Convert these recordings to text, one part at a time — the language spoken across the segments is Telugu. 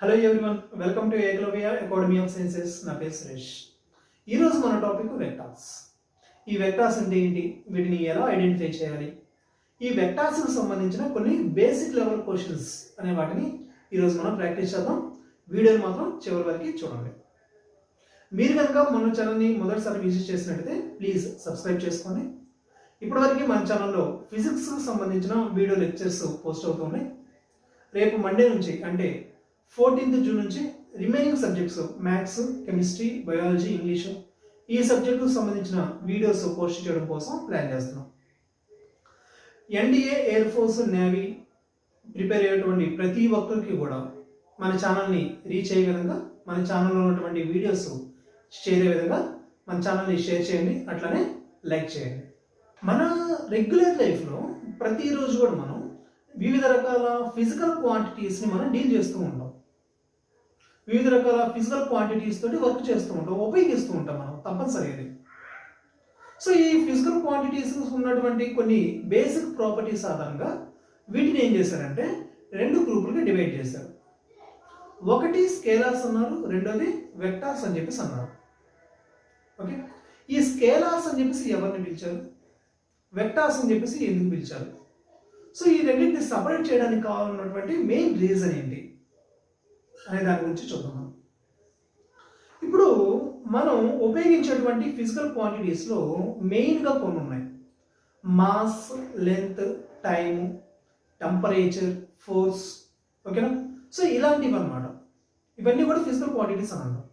Hello everyone, welcome to Ekalavya Academy of Sciences. నా పేరు సురేష్. ఈరోజు మన టాపిక్ వెక్టార్స్. ఈ వెక్టార్స్ అంటే ఏంటి, వీటిని ఎలా ఐడెంటిఫై చేయాలి, ఈ వెక్టార్స్కి సంబంధించిన కొన్ని బేసిక్ లెవెల్ క్వశ్చన్స్ అనే వాటిని ఈరోజు మనం ప్రాక్టీస్ చేద్దాం. వీడియోని మాత్రం చివరి వరకు చూడండి. మీరు కనుక మన ఛానల్ని మొదటిసారి విజిట్ చేసినట్టయితే ప్లీజ్ సబ్స్క్రైబ్ చేసుకోండి. ఇప్పటివరకు మన ఛానల్లో ఫిజిక్స్కి సంబంధించిన వీడియో లెక్చర్స్ పోస్ట్ అవుతున్నాయి. రేపు మండే నుంచి అంటే 14th జూన్ నుంచి remaining subjects maths, chemistry, biology, English ఈ సబ్జెక్టుకు సంబంధించిన వీడియోస్ పోస్ట్ చేయడం కోసం ప్లాన్ చేస్తున్నాం. NDA, air force, navy prepare అయ్యేటువంటి ప్రతి ఒక్కరికి కూడా మన ఛానల్ని రీచ్ అయ్యే విధంగా, మన ఛానల్లో ఉన్నటువంటి వీడియోస్ చేరే విధంగా మన ఛానల్ని షేర్ చేయండి, అట్లనే లైక్ చేయండి. మన రెగ్యులర్ లైఫ్లో ప్రతిరోజు కూడా మనం వివిధ రకాల ఫిజికల్ క్వాంటిటీస్ని మనం డీల్ చేస్తూ ఉంటాం. వివిధ రకాల ఫిజికల్ క్వాంటిటీస్ తోటి వర్క్ చేస్తూ ఉంటాం, ఉపయోగిస్తూ ఉంటాం మనం తప్పనిసరిగా. సో ఈ ఫిజికల్ క్వాంటిటీస్ ఉన్నటువంటి కొన్ని బేసిక్ ప్రాపర్టీస్ ఆధారంగా వీటిని ఏం చేశారంటే రెండు గ్రూపులుగా డివైడ్ చేశారు. ఒకటి స్కేలార్స్ అన్నారు, రెండోది వెక్టార్స్ అని చెప్పేసి అన్నారు. ఓకే, ఈ స్కేలార్స్ అని చెప్పేసి ఎవరిని పిలిచారు, వెక్టార్స్ అని చెప్పేసి ఎందుకు పిలిచారు, సో ఈ రెండింటిని సపరేట్ చేయడానికి కావాలన్నటువంటి మెయిన్ రీజన్ ఏంటి అనే దాని గురించి చూద్దాం. ఇప్పుడు మనం ఉపయోగించేటువంటి ఫిజికల్ క్వాంటిటీస్లో మెయిన్గా కొన్ని ఉన్నాయి. Mass, length, time, temperature, force. ఓకేనా, సో ఇలాంటివి అన్నమాట. ఇవన్నీ కూడా ఫిజికల్ క్వాంటిటీస్ అని అంటాం.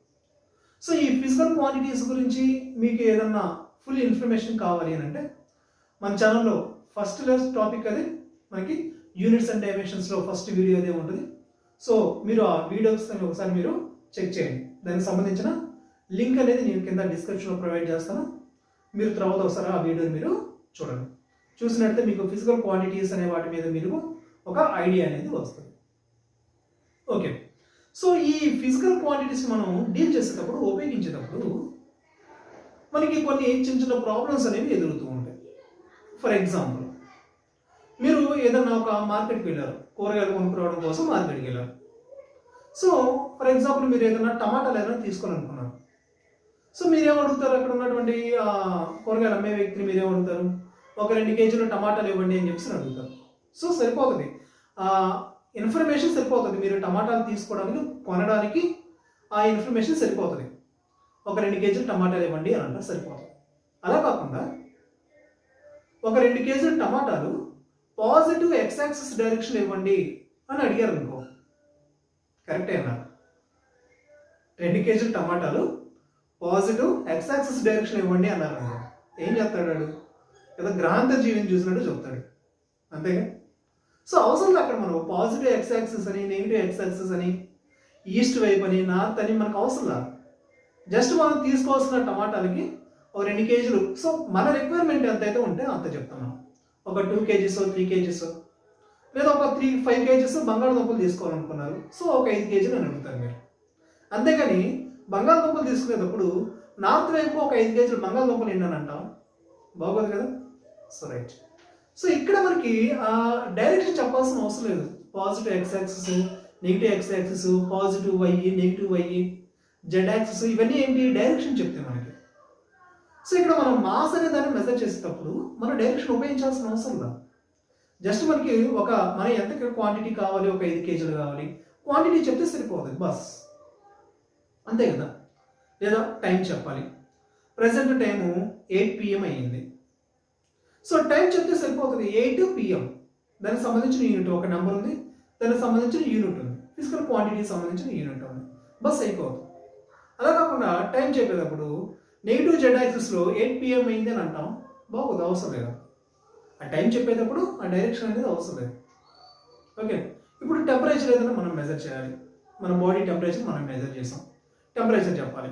సో ఈ ఫిజికల్ క్వాంటిటీస్ గురించి మీకు ఏదన్నా ఫుల్ ఇన్ఫర్మేషన్ కావాలి అని అంటే మన ఛానల్లో ఫస్ట్ టాపిక్ అది మనకి యూనిట్స్ అండ్ డైమెన్షన్స్లో ఫస్ట్ వీడియో అదే ఉంటుంది. సో మీరు ఆ వీడియోస్ ఒకసారి మీరు చెక్ చేయండి. దానికి సంబంధించిన లింక్ అనేది నేను కింద డిస్క్రిప్షన్లో ప్రొవైడ్ చేస్తాను. మీరు తర్వాత ఒకసారి ఆ వీడియోని మీరు చూడండి. చూసినట్లయితే మీకు ఫిజికల్ క్వాంటిటీస్ అనే వాటి మీద మీరు ఒక ఐడియా అనేది వస్తుంది. ఓకే, సో ఈ ఫిజికల్ క్వాంటిటీస్ మనం డీల్ చేసేటప్పుడు, ఉపయోగించేటప్పుడు మనకి కొన్ని చిన్న చిన్న ప్రాబ్లమ్స్ అనేవి ఎదురుతూ ఉంటాయి. ఫర్ ఎగ్జాంపుల్, మీరు ఏదన్నా ఒక మార్కెట్కి వెళ్ళారు, కూరగాయలు కొనుక్కురావడం కోసం మార్కెట్కి వెళ్ళారు. సో ఫర్ ఎగ్జాంపుల్ మీరు ఏదైనా టమాటాలు ఏదైనా తీసుకోవాలనుకున్నారు. సో మీరేమడుగుతారు, అక్కడ ఉన్నటువంటి కూరగాయలు అమ్మే వ్యక్తిని మీరేమడుగుతారు, ఒక 2 కేజీలు టమాటాలు ఇవ్వండి అని చెప్పేసి అడుగుతారు. సో సరిపోతుంది, ఇన్ఫర్మేషన్ సరిపోతుంది. మీరు టమాటాలు తీసుకోవడానికి, కొనడానికి ఆ ఇన్ఫర్మేషన్ సరిపోతుంది. ఒక 2 కేజీలు టమాటాలు ఇవ్వండి అని అంటే సరిపోతుంది. అలా కాకుండా ఒక 2 కేజీలు టమాటాలు పాజిటివ్ ఎక్స్ యాక్సిస్ డైరెక్షన్ ఇవ్వండి అని అడిగారు అనుకో, కరెక్టే అన్నారు. 2 కేజీలు టమాటాలు పాజిటివ్ ఎక్స్ యాక్సిస్ డైరెక్షన్ ఇవ్వండి అన్నారు అనుకో, ఏం చెప్తాడు వాడు, ఏదో గ్రహాంతర జీవిని చూసినట్టు చెప్తాడు, అంతేగా. సో అవసరం అక్కడ మనం పాజిటివ్ ఎక్స్ యాక్సిస్ అని, నెగిటివ్ ఎక్స్ యాక్సిస్ అని, ఈస్ట్ వైపు అని, నార్త్ అని మనకు అవసరం లేదు. జస్ట్ మనం తీసుకోవాల్సిన టమాటాలకి ఒక 2 కేజీలు, సో మన రిక్వైర్మెంట్ ఎంతైతే ఉంటే అంత చెప్తాం. ఒక 2 కేజీస్, 3 కేజీస్, లేదా ఒక 5 కేజీస్ బంగాళదుంపలు తీసుకోవాలనుకున్నారు. సో ఒక 5 కేజీలు అని అడుగుతారు మీరు. అంతేగాని బంగాళదుంపలు తీసుకునేటప్పుడు నార్త్ వైపు ఒక 5 కేజీలు బంగాళదుంపలు ఏంటని అంటాం, బాగోదు కదా. సో రైట్, సో ఇక్కడ మనకి ఆ డైరెక్షన్ చెప్పాల్సిన అవసరం లేదు. Positive x axis, negative x axis, positive y, negative y, z axis, ఇవన్నీ ఏంటి, డైరెక్షన్ చెప్తే మనకి. సో ఇక్కడ మనం మాస్ అనే దాన్ని మెజర్ చేసేటప్పుడు మనం డైరెక్షన్ ఉపయోగించాల్సిన అవసరం లేదు. జస్ట్ మనకి మన ఎంత క్వాంటిటీ కావాలి, ఒక 5 కేజీలు కావాలి, క్వాంటిటీ చెప్తే సరిపోతుంది బస్, అంతే కదా. లేదా టైం చెప్పాలి, ప్రజెంట్ టైము 8 PM అయ్యింది. సో టైం చెప్తే సరిపోతుంది, 8 PM. దానికి సంబంధించిన యూనిట్ ఒక నెంబర్ ఉంది, దానికి సంబంధించిన యూనిట్ ఉంది, ఫిజికల్ క్వాంటిటీకి సంబంధించిన యూనిట్ ఉంది, బస్ అయిపోతుంది. అలా కాకుండా టైం చెప్పేటప్పుడు నెగిటివ్ జెడ్ యాక్సిస్లో 8 PM అయింది అని అంటాం, బాగోదు, అవసరం లేదు. ఆ టైం చెప్పేటప్పుడు ఆ డైరెక్షన్ అనేది అవసరం లేదు. ఓకే, ఇప్పుడు టెంపరేచర్ ఏదైనా మనం మెజర్ చేయాలి. మన బాడీ టెంపరేచర్ మనం మెజర్ చేసాం, టెంపరేచర్ చెప్పాలి.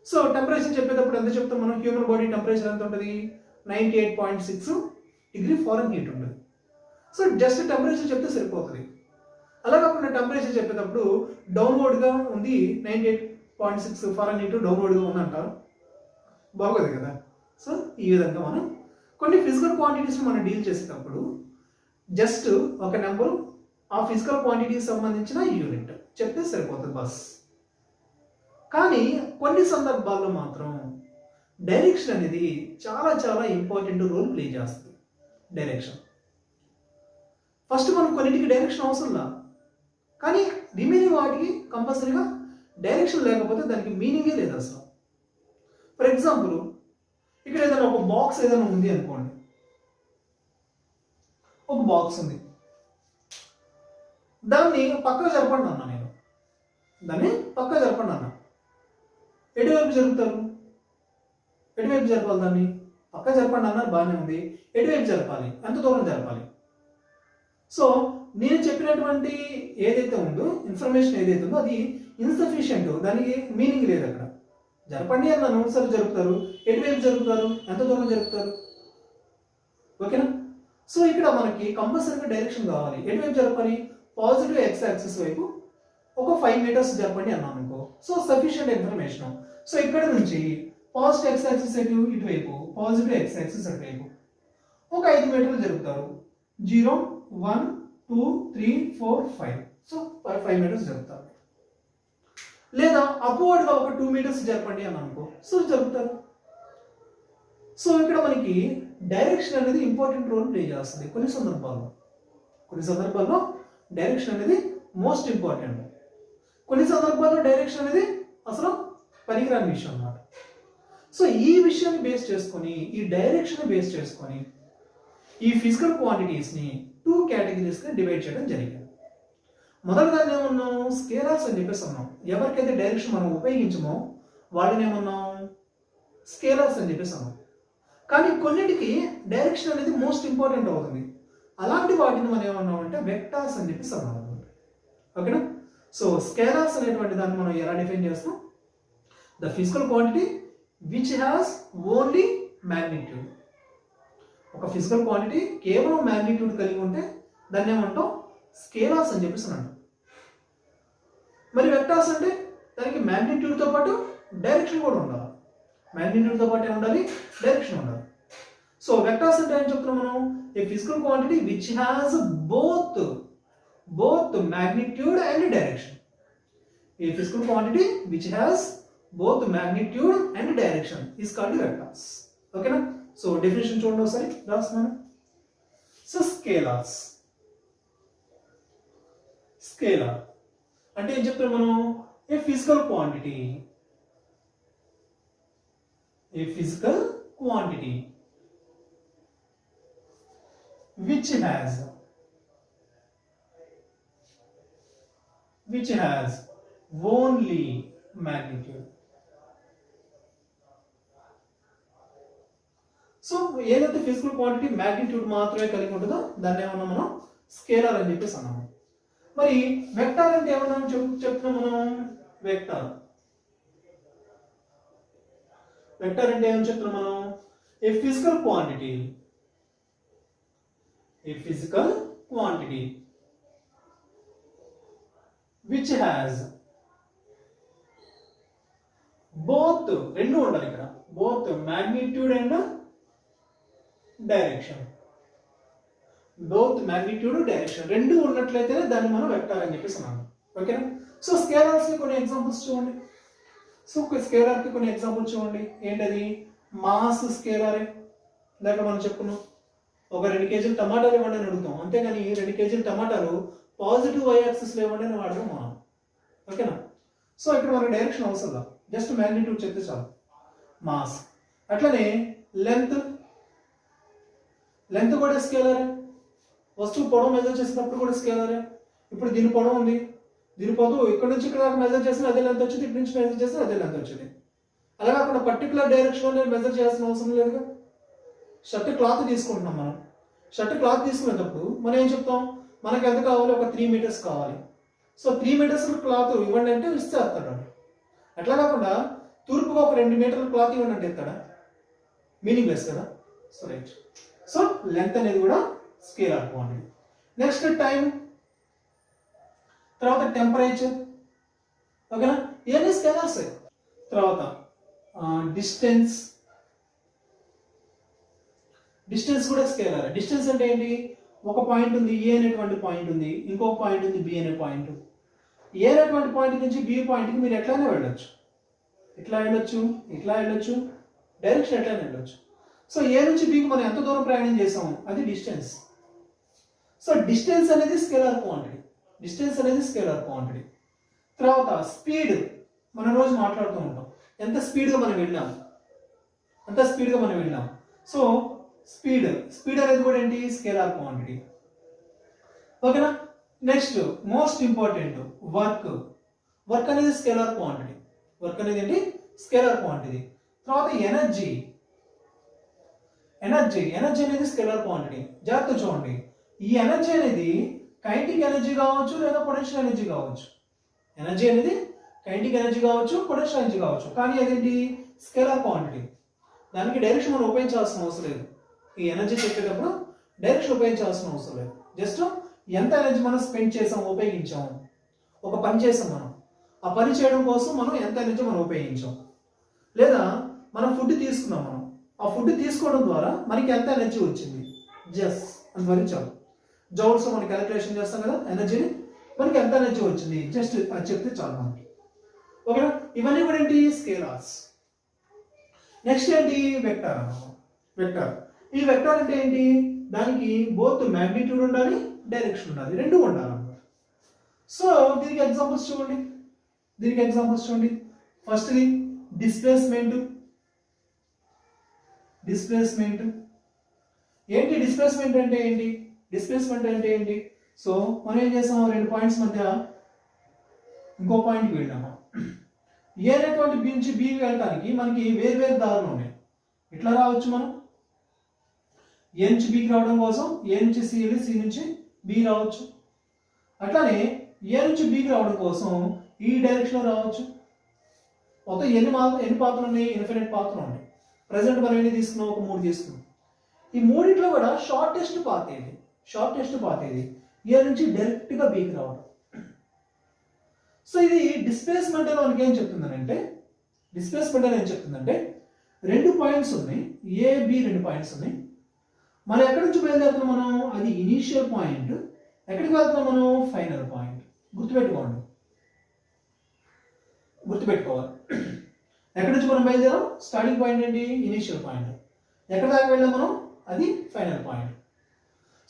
సో టెంపరేచర్ చెప్పేటప్పుడు ఎంత చెప్తాం మనం, హ్యూమన్ బాడీ టెంపరేచర్ ఎంత ఉంటుంది, 98.6 డిగ్రీ ఫారెన్హీట్ ఉంటుంది. సో జస్ట్ టెంపరేచర్ చెప్తే సరిపోతుంది. అలా కాకుండా టెంపరేచర్ చెప్పేటప్పుడు డౌన్వర్డ్గా ఉంది, 98.6 ఫారెన్హీట్ డౌన్వర్డ్గా ఉందంటారు, బాగోదు కదా. సో ఈ విధంగా మనం కొన్ని ఫిజికల్ క్వాంటిటీస్ మనం డీల్ చేసేటప్పుడు జస్ట్ ఒక నెంబరు ఆ ఫిజికల్ క్వాంటిటీకి సంబంధించిన యూనిట్ చెప్తే సరిపోతుంది బస్. కానీ కొన్ని సందర్భాల్లో మాత్రం డైరెక్షన్ అనేది చాలా చాలా ఇంపార్టెంట్ రోల్ ప్లే చేస్తుంది. డైరెక్షన్ ఫస్ట్ మనం కొన్నిటికి డైరెక్షన్ అవసరంలా, కానీ రిమైనింగ్ వాటికి కంపల్సరీగా డైరెక్షన్ లేకపోతే దానికి మీనింగే లేదు అసలు. ఫర్ ఎగ్జాంపుల్ ఇక్కడ ఏదైనా ఒక బాక్స్ ఏదైనా ఉంది అనుకోండి, ఒక బాక్స్ ఉంది, దాన్ని పక్కకు జరపండి అన్నా నేను, దాన్ని పక్కకు జరపండి అన్నా. ఎటువైపు జరుపుతారు? ఎటువైపు జరపాలి? దాన్ని పక్క జరపండి అన్నారు, బాగానే ఉంది. ఎటువైపు జరపాలి? ఎంత దూరం జరపాలి? సో నేను చెప్పినటువంటి ఏదైతే ఉందో ఇన్ఫర్మేషన్ ఏదైతే ఉందో అది ఇన్సఫిషియంట్, దానికి మీనింగ్ లేదు. అక్కడ జరపండి అన్నాను, సరే జరుపుతారు. ఎటువైపు జరుపుతారు? ఎంత దూరం జరుపుతారు? ఓకేనా? సో ఇక్కడ మనకి కంపల్సరీగా డైరెక్షన్ కావాలి. ఎటువైపు జరపాలి? పాజిటివ్ ఎక్స్ యాక్సిస్ వైపు ఒక 5 మీటర్స్ జరపండి అన్నాం అనుకో, సో సఫిషియంట్ ఇన్ఫర్మేషన్. సో ఇక్కడ నుంచి పాజిటివ్ ఎక్స్ యాక్సిస్ ఇటువైపు, పాజిటివ్ ఎక్స్ యాక్సిస్ అటువైపు ఒక 5 మీటర్లు జరుపుతారు. 0 1 2 3 4 5, సో 5 మీటర్స్ జరుపుతారు. లేదా అప్వర్డ్ గా ఒక 2 మీటర్స్ జరపండి అని అనుకో, సో జరుపుతారు. సో ఇక్కడ మనకి డైరెక్షన్ అనేది ఇంపార్టెంట్ రోల్ ప్లే చేస్తుంది కొన్ని సందర్భాల్లో డైరెక్షన్ అనేది మోస్ట్ ఇంపార్టెంట్. కొన్ని సందర్భాల్లో డైరెక్షన్ అనేది అసలు పనికిరాని విషయం అన్నమాట. సో ఈ విషయాన్ని బేస్ చేసుకొని, ఈ డైరెక్షన్ బేస్ చేసుకొని ఈ ఫిజికల్ క్వాంటిటీస్ని 2 కేటగిరీస్గా డివైడ్ చేయడం జరిగింది. మొదటగా ఏమన్నాం? స్కేలార్స్ అని చెప్పేసి అన్నాం. ఎవరికైతే డైరెక్షన్ మనం ఉపయోగించమో వాళ్ళని ఏమన్నాం? స్కేలార్స్ అని చెప్పేసి అన్నాం. కానీ కొన్నిటికి డైరెక్షన్ అనేది మోస్ట్ ఇంపార్టెంట్ అవుతుంది. అలాంటి వాటిని మనం ఏమన్నాం అంటే వెక్టార్స్ అని చెప్పేసి అన్నాం అనమాట. ఓకేనా? సో స్కేలార్స్ అనేటువంటి దాన్ని మనం ఎలా డిఫైన్ చేస్తాం? The physical quantity which has only magnitude. ఒక ఫిజికల్ క్వాంటిటీ కేవలం మ్యాగ్నిట్యూడ్ కలిగి ఉంటే దాన్ని ఏమంటాం? స్కేలార్స్ అని చెప్పేసి అంటాం. మరి వెక్టార్స్ అంటే దానికి మ్యాగ్నిట్యూడ్తో పాటు డైరెక్షన్ కూడా ఉండాలి. మ్యాగ్నిట్యూడ్తో పాటు ఏముండాలి? డైరెక్షన్ ఉండాలి. సో వెక్టార్స్ అంటే ఏం చెప్తున్నాం మనం? A physical quantity which has both magnitude and direction. A physical quantity which has both magnitude and direction is called vectors. Okay na? So definition చూడండి ఒకసారి రాస్తున్నాను. సో స్కేలార్స్, స్కేలార్ అంటే ఏం చెప్తాం మనం? A physical quantity which has only magnitude. So ఏదైతే ఫిజికల్ క్వాంటిటీ మ్యాగ్నిట్యూడ్ మాత్రమే కలిగి ఉంటుందో దాన్ని ఏమన్నా మనం స్కేలార్ అని చెప్పేసి అన్నాము. మరి వెక్టార్ అంటే ఏమన్నా చెప్తున్నాం మనం? వెక్టార్ అంటే ఏమని చెప్తున్నాం మనం? A physical quantity which has both, రెండు ఉండాలి ఇక్కడ, both magnitude and direction. రెండు ఉన్నట్లయితేనే దాన్ని మనం వెక్టార్ అని చెప్పేసి అన్నాము. ఓకేనా? సో స్కేలార్స్ కి కొన్ని ఎగ్జాంపుల్స్ చూడండి. ఏంటది? మాస్ స్కేలారే. ఇందాక మనం చెప్పుకున్నాం, ఒక 2 కేజీలు టమాటాలు ఇవ్వండి అని అడుగుతాం, అంతేగాని 2 కేజీలు టమాటాలు పాజిటివ్ వై యాక్సిస్లో ఇవ్వండి అని వాడదాం మనం. ఓకేనా? సో ఇక్కడ మనకి డైరెక్షన్ అవసరం లేదు, జస్ట్ మ్యాగ్నిట్యూడ్ చెప్తే చాలు. మాస్. అట్లనే లెంత్ కూడా స్కేలరే. వస్తువు పొడవు మెజర్ చేసినప్పుడు కూడా స్కేలరే. ఇప్పుడు దీని పొడవు ఉంది, దీని పొడవు ఇక్కడ నుంచి ఇక్కడ దాకా మెజర్ చేసిన అదే లెంత్ వచ్చింది, ఇక్కడి నుంచి మెజర్ చేసిన అదే లెంత్ వచ్చింది. అలా కాకుండా పర్టికులర్ డైరెక్షన్లో నేను మెజర్ చేయాల్సిన అవసరం లేదుగా. షర్ట్ క్లాత్ తీసుకుంటున్నాం మనం. షర్ట్ క్లాత్ తీసుకునేటప్పుడు మనం ఏం చెప్తాం? మనకి ఎంత కావాలి? ఒక 3 మీటర్స్ కావాలి. సో 3 మీటర్స్ క్లాత్ ఇవ్వండి అంటే ఇస్తే వస్తాడు. అట్లా కాకుండా తూర్పుగా ఒక 2 మీటర్ల క్లాత్ ఇవ్వండి అంటే ఇస్తాడా? మీనింగ్ లెస్ కదా. So right. సో లెంత్ అనేది కూడా స్కేలార్ క్వాంటిటీ. నెక్స్ట్ టైం, తర్వాత టెంపరేచర్. ఓకేనా? ఇవన్నీ స్కేలార్స్. తర్వాత డిస్టెన్స్ కూడా స్కేలార్. డిస్టెన్స్ అంటే ఏంటి? ఒక పాయింట్ ఉంది, ఏ అనేటువంటి పాయింట్ ఉంది, ఇంకొక పాయింట్ ఉంది, బి అనే పాయింట్. ఏ అనేటువంటి పాయింట్ నుంచి బి పాయింట్కి మీరు ఎట్లయినా వెళ్ళొచ్చు, ఇట్లా వెళ్ళొచ్చు, ఇట్లా వెళ్ళొచ్చు, డైరెక్షన్ ఎట్లయినా వెళ్ళొచ్చు. సో ఏ నుంచి బికి మనం ఎంత దూరం ప్రయాణం చేసాము అది డిస్టెన్స్. సో డిస్టెన్స్ అనేది స్కేలార్ క్వాంటిటీ, డిస్టెన్స్ అనేది స్కేలార్ క్వాంటిటీ. తర్వాత స్పీడ్, మనం రోజు మాట్లాడుతూ ఉంటాం, ఎంత స్పీడ్గా మనం వెళ్ళాం, అంత స్పీడ్గా మనం వెళ్ళాం. సో స్పీడ్, స్పీడ్ అనేది కూడా ఏంటి, స్కేలార్ క్వాంటిటీ. ఓకేనా. Next most important work, work అనేది స్కేలార్ క్వాంటిటీ, వర్క్ అనేది ఏంటి, స్కేలార్ క్వాంటిటీ. తర్వాత ఎనర్జీ, ఎనర్జీ, ఎనర్జీ అనేది స్కేలార్ క్వాంటిటీ. జాగ్రత్త చూడండి, ఈ ఎనర్జీ అనేది కైనెటిక్ ఎనర్జీ కావచ్చు లేదా పొటెన్షియల్ ఎనర్జీ కావచ్చు. ఎనర్జీ అనేది కైనెటిక్ ఎనర్జీ కావచ్చు, పొటెన్షియల్ ఎనర్జీ కావచ్చు, కానీ అదేంటి, స్కేలార్ క్వాంటిటీ. దానికి డైరెక్షన్ మనం ఉపయోగించాల్సిన అవసరం లేదు. ఈ ఎనర్జీ చెప్పేటప్పుడు డైరెక్షన్ ఉపయోగించాల్సిన అవసరం లేదు. జస్ట్ ఎంత ఎనర్జీ మనం స్పెండ్ చేసాం, ఉపయోగించాము, ఒక పని చేసాం మనం, ఆ పని చేయడం కోసం మనం ఎంత ఎనర్జీ మనం ఉపయోగించాం. లేదా మనం ఫుడ్ తీసుకున్నాం, మనం ఆ ఫుడ్ తీసుకోవడం ద్వారా మనకి ఎంత ఎనర్జీ వచ్చింది, జస్ట్ అంతవరకు చాలు. జౌల్స్ మనం క్యాలిక్యులేషన్ చేస్తాం కదా ఎనర్జీని, మనకి ఎంత ఎనర్జీ వచ్చింది జస్ట్ అది చెప్తే చాలు మనకి. ఓకేనా. ఇవన్నీ కూడా ఏంటి, స్కేలార్స్. నెక్స్ట్ ఏంటి, వెక్టార్. వెక్టార్, ఈ వెక్టార్ అంటే ఏంటి, దానికి బోత్ మ్యాగ్నిట్యూడ్ ఉండాలి, డైరెక్షన్ ఉండాలి, రెండు ఉండాలి అన్నమాట. సో దీనికి ఎగ్జాంపుల్స్ చూడండి, దీనికి ఎగ్జాంపుల్స్ చూడండి. ఫస్ట్ది డిస్ప్లేస్మెంట్. డిస్ప్లేస్మెంట్ ఏంటి, డిస్ప్లేస్మెంట్ అంటే ఏంటి, డిస్ప్లేస్మెంట్ అంటే ఏంటి. సో మనం ఏం చేసాము, రెండు పాయింట్స్ మధ్య ఇంకో పాయింట్కి వెళ్ళాము. ఏ అనేటువంటి బి నుంచి బి వెళ్ళడానికి మనకి వేరు వేరు దారులు ఉన్నాయి. ఇట్లా రావచ్చు మనం, ఏ నుంచి బికి రావడం కోసం ఏ నుంచి సి వెళ్ళి సి నుంచి బి రావచ్చు. అట్లానే ఏ నుంచి బికి రావడం కోసం ఈ డైరెక్షన్లో రావచ్చు. మొత్తం ఎన్ని పాత్రలు ఉన్నాయి, ఇన్ఫినిట్ పాత్రలు ఉన్నాయి. ప్రజెంట్ మనం ఎన్ని తీసుకున్నాం, ఒక 3 తీసుకున్నాం. ఈ మూడిట్లో కూడా షార్టెస్ట్ పాత్ ఏది, షార్టెస్ట్ పాత్ ఏది, ఏ నుంచి డైరెక్ట్గా బీకి రావడం. సో ఇది డిస్ప్లేస్మెంట్ అని మనకి ఏం చెప్తుందంటే, డిస్ప్లేస్మెంట్ అని ఏం చెప్తుందంటే, రెండు పాయింట్స్ ఉన్నాయి, ఏ బి రెండు పాయింట్స్ ఉన్నాయి. మనం ఎక్కడి నుంచి బయలుదేరుతున్నాం మనం, అది ఇనీషియల్ పాయింట్. ఎక్కడికి వెళ్తున్నాం మనం, ఫైనల్ పాయింట్. గుర్తుపెట్టుకోండి, గుర్తుపెట్టుకోవాలి. ఎక్కడి నుంచి మనం బయలుదేరాం, స్టార్టింగ్ పాయింట్ ఏంటి, ఇనీషియల్ పాయింట్. ఎక్కడ దాకా వెళ్ళాం మనం, అది final point.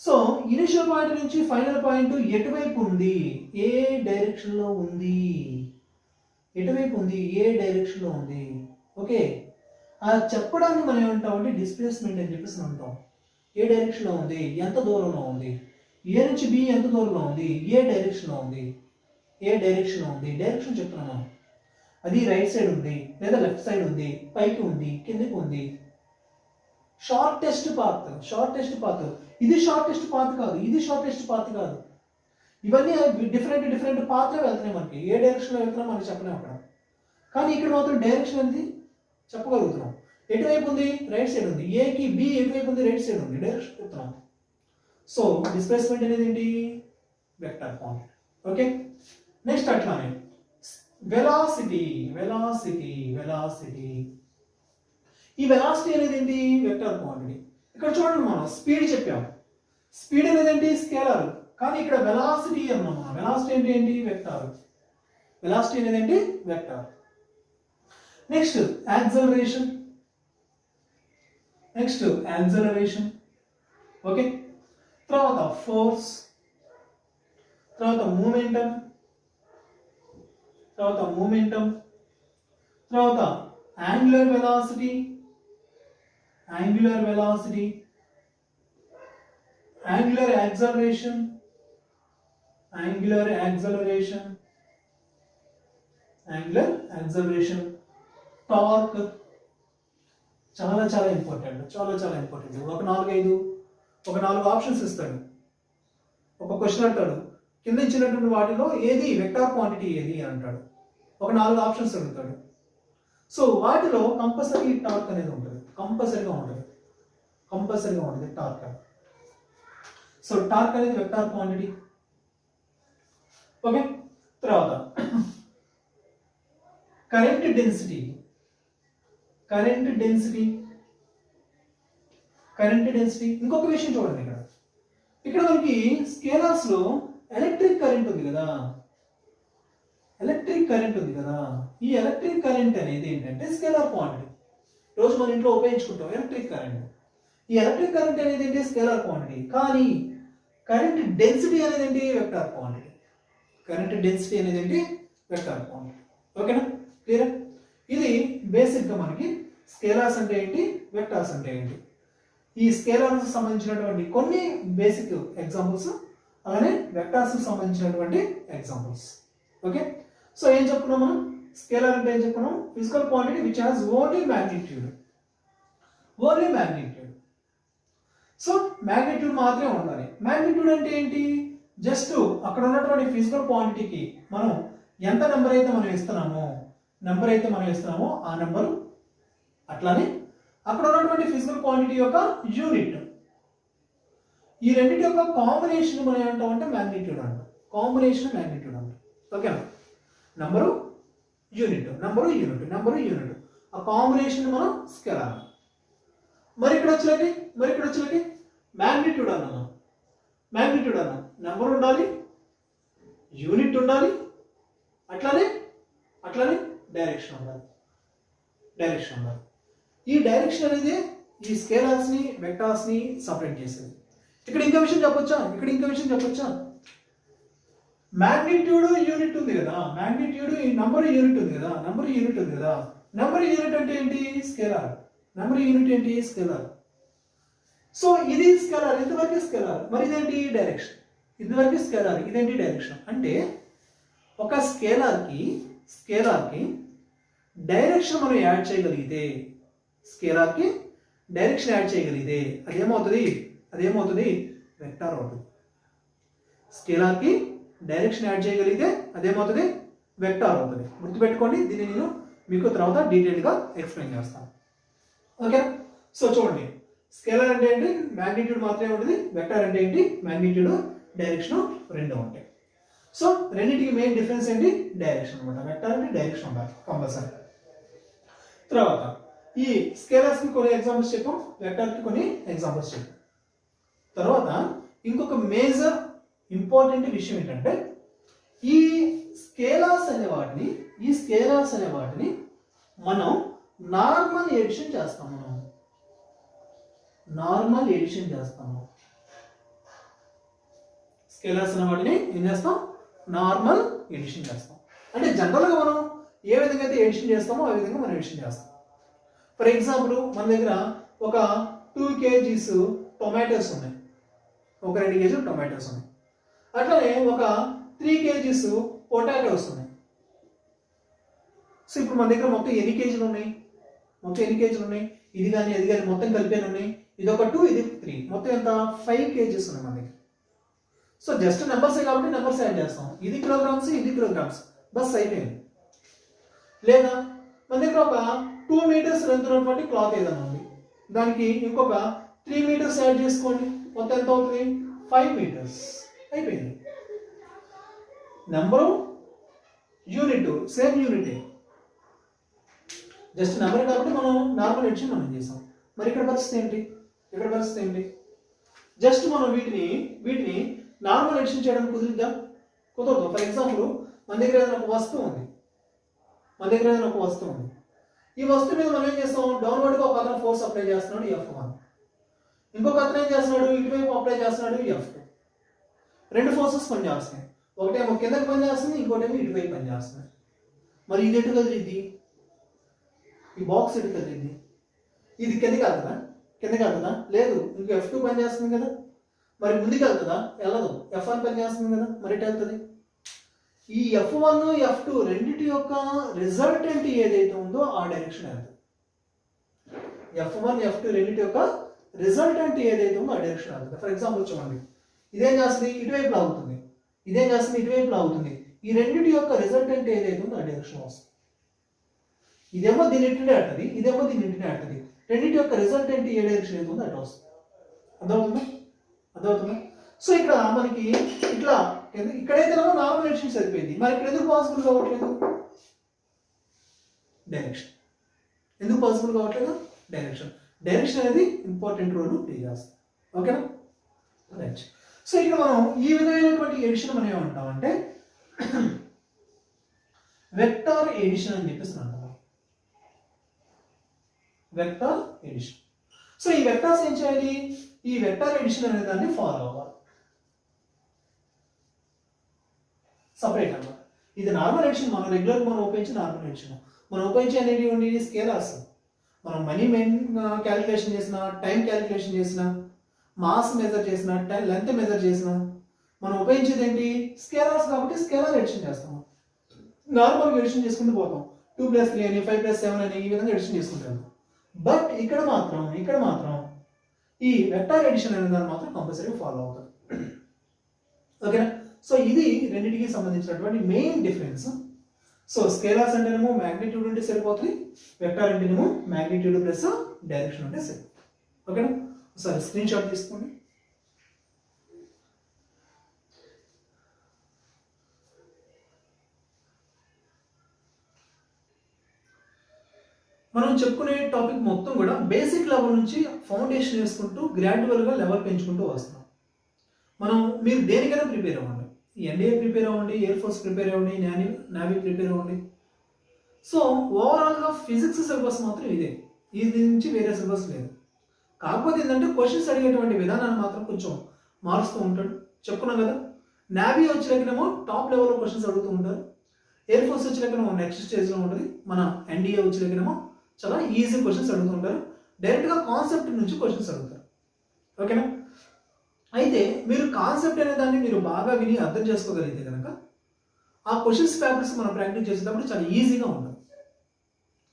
So initial point నుంచి ఫైనల్ పాయింట్ ఎటువైపు ఉంది, ఏ డైరెక్షన్లో ఉంది, ఎటువైపు ఉంది, ఏ డైరెక్షన్లో ఉంది. ఓకే, ఆ చెప్పడాన్ని మనం ఏమంటామంటే డిస్ప్లేస్మెంట్ అని చెప్పేసి అంటాం. ఏ డైరెక్షన్లో ఉంది, ఎంత దూరంలో ఉంది, ఏ నుంచి బి ఎంత దూరంలో ఉంది, ఏ డైరెక్షన్లో ఉంది, ఏ డైరెక్షన్లో ఉంది, డైరెక్షన్ చెప్తున్నాం మనం. అది రైట్ సైడ్ ఉంది లేదా లెఫ్ట్ సైడ్ ఉంది, పైకి ఉంది, కిందకి ఉంది. Shortest path, shortest path. ఇది షార్టెస్ట్ పాత్ కాదు, ఇది షార్టెస్ట్ పాత్ కాదు. ఇవన్నీ డిఫరెంట్ పాత్లో వెళ్తున్నాయి మనకి. ఏ డైరెక్షన్లో వెళ్తున్నాం మనకి చెప్పలేము అక్కడ. కానీ ఇక్కడ మాత్రం డైరెక్షన్ అనేది చెప్పగలుగుతున్నాం. ఎటువైపు ఉంది, రైట్ సైడ్ ఉంది. ఏకి బి ఎటువైపు ఉంది, రైట్ సైడ్ ఉంది, డైరెక్షన్ చెప్తున్నాం. సో డిస్ప్లేస్మెంట్ అనేది ఏంటి, వెక్టర్ క్వాంటిటీ. ఓకే, నెక్స్ట్ అట్లానే వెలాసిటీ. వెలాసిటీ, వెలాసిటీ, ఈ వెలాసిటీ అనేది ఏంటి, వెక్టర్ క్వాంటిటీ. ఇక్కడ చూడండి, మనం స్పీడ్ చెప్పాం. స్పీడ్ అనేది ఏంటి, స్కేలార్. కానీ ఇక్కడ వెలాసిటీ అన్నాం. వెలాసిటీ అంటే ఏంటి, వెక్టర్. వెలాసిటీ అనేది ఏంటి, vector. Next acceleration. Next acceleration. Okay, తర్వాత ఫోర్స్, తర్వాత మూమెంటం, తర్వాత మూమెంటం, తర్వాత angular velocity, angular velocity, angular acceleration, angular acceleration, angular acceleration, torque. చాలా చాలా ఇంపార్టెంట్, చాలా చాలా ఇంపార్టెంట్. ఒక 4 ఆప్షన్స్ ఇస్తాడు. ఒక క్వశ్చన్ అంటాడు, కింద ఇచ్చినటువంటి వాటిలో ఏది వెక్టార్ క్వాంటిటీ ఏది అని అంటాడు. ఒక 4 ఆప్షన్స్ అడుగుతాడు. సో వాటిలో కంపల్సరీ టార్క్ అనేది ఉంటుంది, కంపల్సరీగా ఉంటుంది, కంపల్సరీగా ఉంటుంది టార్క్. సో టార్క్ అనేది వెక్టార్ క్వాంటిటీ. ఓకే, తర్వాత current density. Current density, current density. ఇంకొక విషయం చూడండి, ఇక్కడ ఇక్కడ మనకి స్కేలార్స్ లో ఎలక్ట్రిక్ కరెంట్ ఉంది కదా, ఎలక్ట్రిక్ కరెంట్ ఉంది కదా, ఈ ఎలక్ట్రిక్ కరెంట్ అనేది ఏంటంటే స్కేలార్ క్వాంటిటీ. రోజు మన ఇంట్లో ఉపయోగించుకుంటాం ఎలక్ట్రిక్ కరెంట్. ఈ ఎలక్ట్రిక్ కరెంట్ అనేది ఏంటి స్కేలార్ క్వాంటిటీ, కానీ కరెంట్ డెన్సిటీ అనేది ఏంటి వెక్టార్ క్వాంటిటీ. కరెంట్ డెన్సిటీ అనేది ఏంటి వెక్టార్ క్వాంటిటీ. ఓకేనా, క్లియర్? ఇది బేసిక్గా మనకి స్కేలార్స్ అంటే ఏంటి, వెక్టార్స్ అంటే ఏంటి, ఈ స్కేలార్స్ సంబంధించినటువంటి కొన్ని బేసిక్ ఎగ్జాంపుల్స్, అలానే వెక్టార్స్ సంబంధించినటువంటి ఎగ్జాంపుల్స్. ఓకే, సో ఏం చెప్పుకున్నాం మనం, స్కేలార్ అంటే ఏం చెప్పుకున్నాం, physical quantity which has only magnitude. Only magnitude. So magnitude మాత్రమే ఉండాలి. మ్యాగ్నిట్యూడ్ అంటే ఏంటి, జస్ట్ అక్కడ ఉన్నటువంటి ఫిజికల్ క్వాంటిటీకి మనం ఎంత నెంబర్ అయితే మనం ఇస్తున్నామో ఆ నెంబరు, అట్లానే అక్కడ ఉన్నటువంటి ఫిజికల్ క్వాంటిటీ యొక్క యూనిట్, ఈ రెండింటి యొక్క కాంబినేషన్ మనం ఏమంటామంటే మ్యాగ్నిట్యూడ్ అంటాం. కాంబినేషన్ మ్యాగ్నిట్యూడ్ అంటాం. ఓకేనా, నంబరు యూనిట్, ఆ కాంబినేషన్ మనం స్కేలార్. మరి ఇక్కడ వచ్చేలకి మ్యాగ్నిట్యూడ్ అన్నాం. నెంబర్ ఉండాలి, యూనిట్ ఉండాలి, అట్లానే డైరెక్షన్ ఉండాలి. ఈ డైరెక్షన్ అనేది ఈ స్కేలార్స్ ని వెక్టార్స్ ని సపరేట్ చేసేది. ఇక్కడ ఇంకో విషయం చెప్పొచ్చా, మ్యాగ్నిట్యూడ్ యూనిట్ ఉంది కదా, మ్యాగ్నిట్యూడ్ ఈ నంబర్ యూనిట్ ఉంది కదా, నంబర్ యూనిట్ అంటే ఏంటి స్కేలార్. సో ఇది స్కేలార్, ఇంతవరకు స్కేలార్. మరి ఇదేంటి డైరెక్షన్, ఇదేంటి డైరెక్షన్ అంటే ఒక స్కేలార్ కి డైరెక్షన్ మనం యాడ్ చేయగలిగితే, అదేమవుతుంది వెక్టార్ అవుతుంది. స్కేలార్ కి డైరెక్షన్ యాడ్ చేయగలిగితే అదేమవుతుంది వెక్టార్ అవుతుంది. గుర్తుపెట్టుకోండి, దీన్ని నేను మీకు తర్వాత డీటెయిల్గా ఎక్స్ప్లెయిన్ చేస్తాను. ఓకే, సో చూడండి, స్కేలార్ అంటే ఏంటి మ్యాగ్నిట్యూడ్ మాత్రమే ఉంటుంది, వెక్టార్ అంటే ఏంటి మ్యాగ్నిట్యూడ్ డైరెక్షన్ రెండు ఉంటాయి. సో రెండింటికి మెయిన్ డిఫరెన్స్ ఏంటి డైరెక్షన్ అనమాట. వెక్టార్ అంటే డైరెక్షన్ ఉండాలి కంపల్సరీ. తర్వాత ఈ స్కేలార్స్ కి కొన్ని ఎగ్జాంపుల్స్ చెప్పాం, వెక్టార్ కి కొన్ని ఎగ్జాంపుల్స్ చెప్పాం. తర్వాత ఇంకొక మేజర్ ఇంపార్టెంట్ విషయం ఏంటంటే ఈ స్కేలార్స్ అనే వాటిని మనం నార్మల్ ఎడిషన్ చేస్తాము. స్కేలార్స్ అనే వాటిని ఏం చేస్తాం, నార్మల్ ఎడిషన్ చేస్తాం. అంటే జనరల్గా మనం ఏ విధంగా అయితే ఎడిషన్ చేస్తామో ఆ విధంగా మనం ఎడిషన్ చేస్తాం. ఫర్ ఎగ్జాంపుల్ మన దగ్గర ఒక 2 kgs టొమాటోస్ ఉన్నాయి, ఒక 2 kg టొమాటోస్ ఉన్నాయి. అట్లనే ఒక 3 kgs పొటాటోస్ ఉన్నాయి. సో ఇప్పుడు మన దగ్గర మొత్తం ఎన్ని కేజీలు ఉన్నాయి, ఇది కానీ అది కానీ మొత్తం కలిపే ఉన్నాయి. ఇది ఒక 2, ఇది 3, మొత్తం ఎంత 5 kgs ఉన్నాయి మన దగ్గర. సో జస్ట్ నెంబర్సే కాబట్టి నెంబర్స్ యాడ్ చేస్తాం. ఇది కిలోగ్రామ్స్, బస్ అయిపోయింది. లేదా మన దగ్గర ఒక 2 meters లెంత్ ఉన్నటువంటి క్లాత్ ఏదైనా ఉంది, దానికి ఇంకొక 3 meters యాడ్ చేసుకోండి, మొత్తం ఎంత అవుతుంది 5 meters అయిపోయింది. నెంబరు యూనిట్ సేమ్ యూనిటే, జస్ట్ నెంబర్ కాబట్టి మనం నార్మల్ ఎడిషన్ మనం చేసాం. మరి ఇక్కడ పరిస్థితి ఏంటి, జస్ట్ మనం వీటిని నార్మల్ ఎడిషన్ చేయడానికి కుదరదు. ఫర్ ఎగ్జాంపుల్ మన దగ్గర ఏదైనా ఒక వస్తువు ఉంది, ఈ వస్తువు మీద మనం ఏం చేస్తాం, డౌన్వర్డ్గా ఒక అతను ఫోర్స్ అప్లై చేస్తున్నాడు F1, ఇంకొక అతను ఏం చేస్తున్నాడు ఇటువైపు అప్లై చేస్తున్నాడు F2. 2 ఫోర్సెస్ పనిచేస్తున్నాయి, ఒకటేమో కిందకి పనిచేస్తుంది, ఇంకోటేమో ఇటువైపు పనిచేస్తుంది. మరి ఇది ఎటు కదిలిద్ది, ఈ బాక్స్ ఎటు కదిలిద్ది, ఇది కిందకి వెళ్తుందా లేదు, ఇంకో F2 పనిచేస్తుంది కదా, మరి ముందుకు వెళ్తుందా వెళ్ళదు, F1 పనిచేస్తుంది కదా, మరి ఎటు వెళ్తుంది. ఈ F1 F2 రెండిటి యొక్క రిజల్టెంట్ ఏదైతే ఉందో ఆ డైరెక్షన్ వెళ్తుంది. F1 F2 రెండిటి యొక్క రిజల్టెంట్ ఏదైతే ఉందో ఆ డైరెక్షన్ వెళ్తుంది. ఫర్ ఎగ్జాంపుల్ చూడండి, ఇదేం చేస్తుంది ఇటువైపు లాగుతుంది, ఈ రెండిటి యొక్క రిజల్టెంట్ ఏదైతే ఉందో ఆ డైరెక్షన్ వస్తుంది. ఇదేమో దీని ఇంటినే ఆడుతుంది, రెండింటి యొక్క రిజల్టెంట్ ఏ డైరెక్షన్ ఏదో ఉందో అటు వస్తుంది. అర్థమవుతుందా? సో ఇక్కడ మనకి ఇట్లా ఇక్కడైతేనేమో నార్మల్ ఎడిషన్ సరిపోయింది, మరి ఇక్కడ ఎందుకు పాసిబుల్ కావట్లేదు డైరెక్షన్, డైరెక్షన్ అనేది ఇంపార్టెంట్ రోల్ ప్లే చేస్తుంది. ఓకేనా, రైట్. సో ఇక్కడ మనం ఈ విధమైనటువంటి ఎడిషన్ మనం ఏమంటామంటే వెక్టార్ ఎడిషన్ అని చెప్పేసి అంటాం. Vector edition. సో ఈ వెక్టార్స్ ఏం చేయాలి, ఈ వెక్టార్ ఎడిషన్ అనే దాన్ని ఫాలో అవ్వాలి. సపరేట్ అన్నమాట. ఇది నార్మల్ ఎడిషన్, మనం రెగ్యులర్ మనం ఉపయోగించే నార్మల్ ఎడిషన్. మనం ఉపయోగించే అనేవి స్కేలర్స్. మనం మనీ క్యాలిక్యులేషన్ చేసిన, టైం క్యాలిక్యులేషన్ చేసిన, మాస్ మెజర్ చేసిన, లెంత్ మెజర్ చేసిన, మనం ఉపయోగించేది ఏంటి, స్కేలర్స్. కాబట్టి స్కేలర్ ఎడిషన్ చేస్తాం. నార్మల్గా ఎడిషన్ చేసుకుంటూ పోతాం. 2+3 అని, 5+7 అని ఈ విధంగా ఎడిషన్ చేసుకుంటాం. బట్ ఇక్కడ మాత్రం ఈ వెక్టార్ ఎడిషన్ అనే దాన్ని మాత్రం కంపల్సరీ ఫాలో అవుతుంది. ఓకేనా. సో ఇది రెండింటికి సంబంధించినటువంటి మెయిన్ డిఫరెన్స్. సో స్కేలర్స్ అంటేనేమో మ్యాగ్నిట్యూడ్ ఉంటే సరిపోతుంది, వెక్టార్ అంటేనేమో మ్యాగ్నిట్యూడ్ ప్లస్ డైరెక్షన్ ఉంటే సరిపోతుంది. ఓకేనా. సరే, స్క్రీన్ షాట్ తీసుకోండి. మనం చెప్పుకునే టాపిక్ మొత్తం కూడా బేసిక్ లెవెల్ నుంచి ఫౌండేషన్ వేసుకుంటూ గ్రాడ్యువల్గా లెవెల్ పెంచుకుంటూ వస్తున్నాం. మీరు దేనికైనా ప్రిపేర్ అవ్వండి, ఎన్డీఏ ప్రిపేర్ అవ్వండి, ఎయిర్ ఫోర్స్ ప్రిపేర్ అవ్వండి, నేవీ ప్రిపేర్ అవ్వండి. సో ఓవరాల్గా ఫిజిక్స్ సిలబస్ మాత్రం ఇదే, ఇది నుంచి వేరే సిలబస్ లేదు. కాకపోతే ఏంటంటే క్వశ్చన్స్ అడిగేటువంటి విధానాన్ని మాత్రం కొంచెం మారుస్తూ ఉంటాడు. చెప్పుకున్నాం కదా, నేవీ వచ్చేకనేమో టాప్ లెవెల్లో క్వశ్చన్స్ అడుగుతూ ఉంటారు, ఎయిర్ ఫోర్స్ వచ్చేకనేమో నెక్స్ట్ స్టేజ్లో ఉంటుంది, మన ఎన్డీఏ వచ్చేకనేమో చాలా ఈజీ క్వశ్చన్స్ అడుగుతుంటారు, డైరెక్ట్గా కాన్సెప్ట్ నుంచి క్వశ్చన్స్ అడుగుతారు. ఓకేనా. అయితే మీరు కాన్సెప్ట్ అనే దాన్ని మీరు బాగా విని అర్థం చేసుకోగలిగితే కనుక ఆ క్వశ్చన్స్ పేపర్స్ మనం ప్రాక్టీస్ చేసేటప్పుడు చాలా ఈజీగా ఉంటుంది.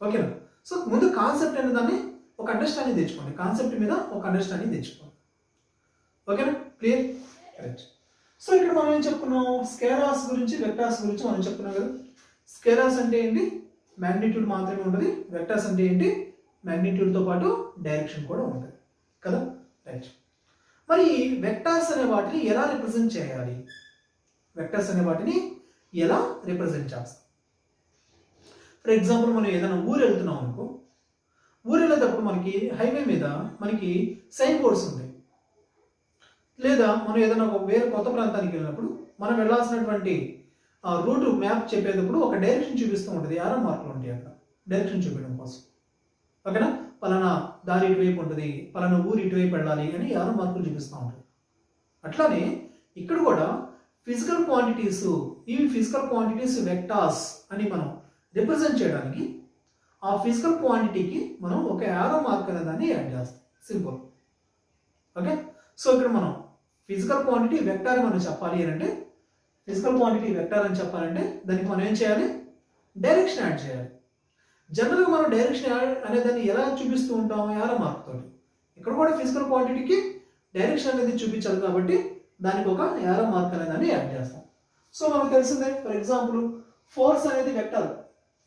ఓకేనా. సో ముందు కాన్సెప్ట్ అనే దాన్ని ఒక అండర్స్టాండింగ్ తెచ్చుకోండి, కాన్సెప్ట్ మీద ఒక అండర్స్టాండింగ్ తెచ్చుకోండి. ఓకేనా, క్లియర్, రైట్. సో ఇక్కడ మనం ఏం చెప్పుకున్నాం, స్కేలార్స్ గురించి, వెక్టార్స్ గురించి మనం చెప్పుకున్నాం కదా. స్కేలార్స్ అంటే ఏంటి, మ్యాగ్నిట్యూడ్ మాత్రమే ఉంటుంది. వెక్టార్స్ అంటే ఏంటి, మ్యాగ్నిట్యూడ్తో పాటు డైరెక్షన్ కూడా ఉంటుంది కదా, రైట్. మరి వెక్టార్స్ అనే వాటిని ఎలా రిప్రజెంట్ చేయాలి, వెక్టార్స్ అనే వాటిని ఎలా రిప్రజెంట్ చేస్తాం. ఫర్ ఎగ్జాంపుల్ మనం ఏదైనా ఊరు వెళ్తున్నాం అనుకో, ఊరు వెళ్ళేటప్పుడు మనకి హైవే మీద మనకి సైన్ బోర్డ్స్ ఉంటాయి, లేదా మనం ఏదైనా ఒక వేరే కొత్త ప్రాంతానికి వెళ్ళినప్పుడు మనం వెళ్ళాల్సినటువంటి రూట్ మ్యాప్ చెప్పేటప్పుడు ఒక డైరెక్షన్ చూపిస్తూ ఉంటుంది, యారో మార్కులు ఉంటాయి అక్కడ డైరెక్షన్ చూపించడం కోసం. ఓకేనా, పలానా దారి ఇటువైపు ఉంటుంది, పలానా ఊరు ఇటువైపు వెళ్ళాలి అని యారో మార్కులు చూపిస్తూ ఉంటుంది. అట్లానే ఇక్కడ కూడా ఫిజికల్ క్వాంటిటీస్, ఇవి ఫిజికల్ క్వాంటిటీస్ వెక్టార్స్ అని మనం రిప్రజెంట్ చేయడానికి ఆ ఫిజికల్ క్వాంటిటీకి మనం ఒక యారో మార్క్ అనే దాన్ని యాడ్ చేస్తాం, సింపుల్. ఓకే. సో ఇక్కడ మనం ఫిజికల్ క్వాంటిటీ వెక్టార్ మనం చెప్పాలి అని అంటే, ఫిజికల్ క్వాంటిటీ వెక్టార్ అని చెప్పాలంటే దానికి మనం ఏం చేయాలి, డైరెక్షన్ యాడ్ చేయాలి. జనరల్గా మనం డైరెక్షన్ అనే దాన్ని ఎలా చూపిస్తూ ఉంటాం, యారో మార్క్ తోటి. ఇక్కడ కూడా ఫిజికల్ క్వాంటిటీకి డైరెక్షన్ అనేది చూపించాలి కాబట్టి దానికి ఒక యారో మార్క్ అనే దాన్ని యాడ్ చేస్తాం. సో మనకు తెలిసిందే, ఫర్ ఎగ్జాంపుల్ ఫోర్స్ అనేది వెక్టార్,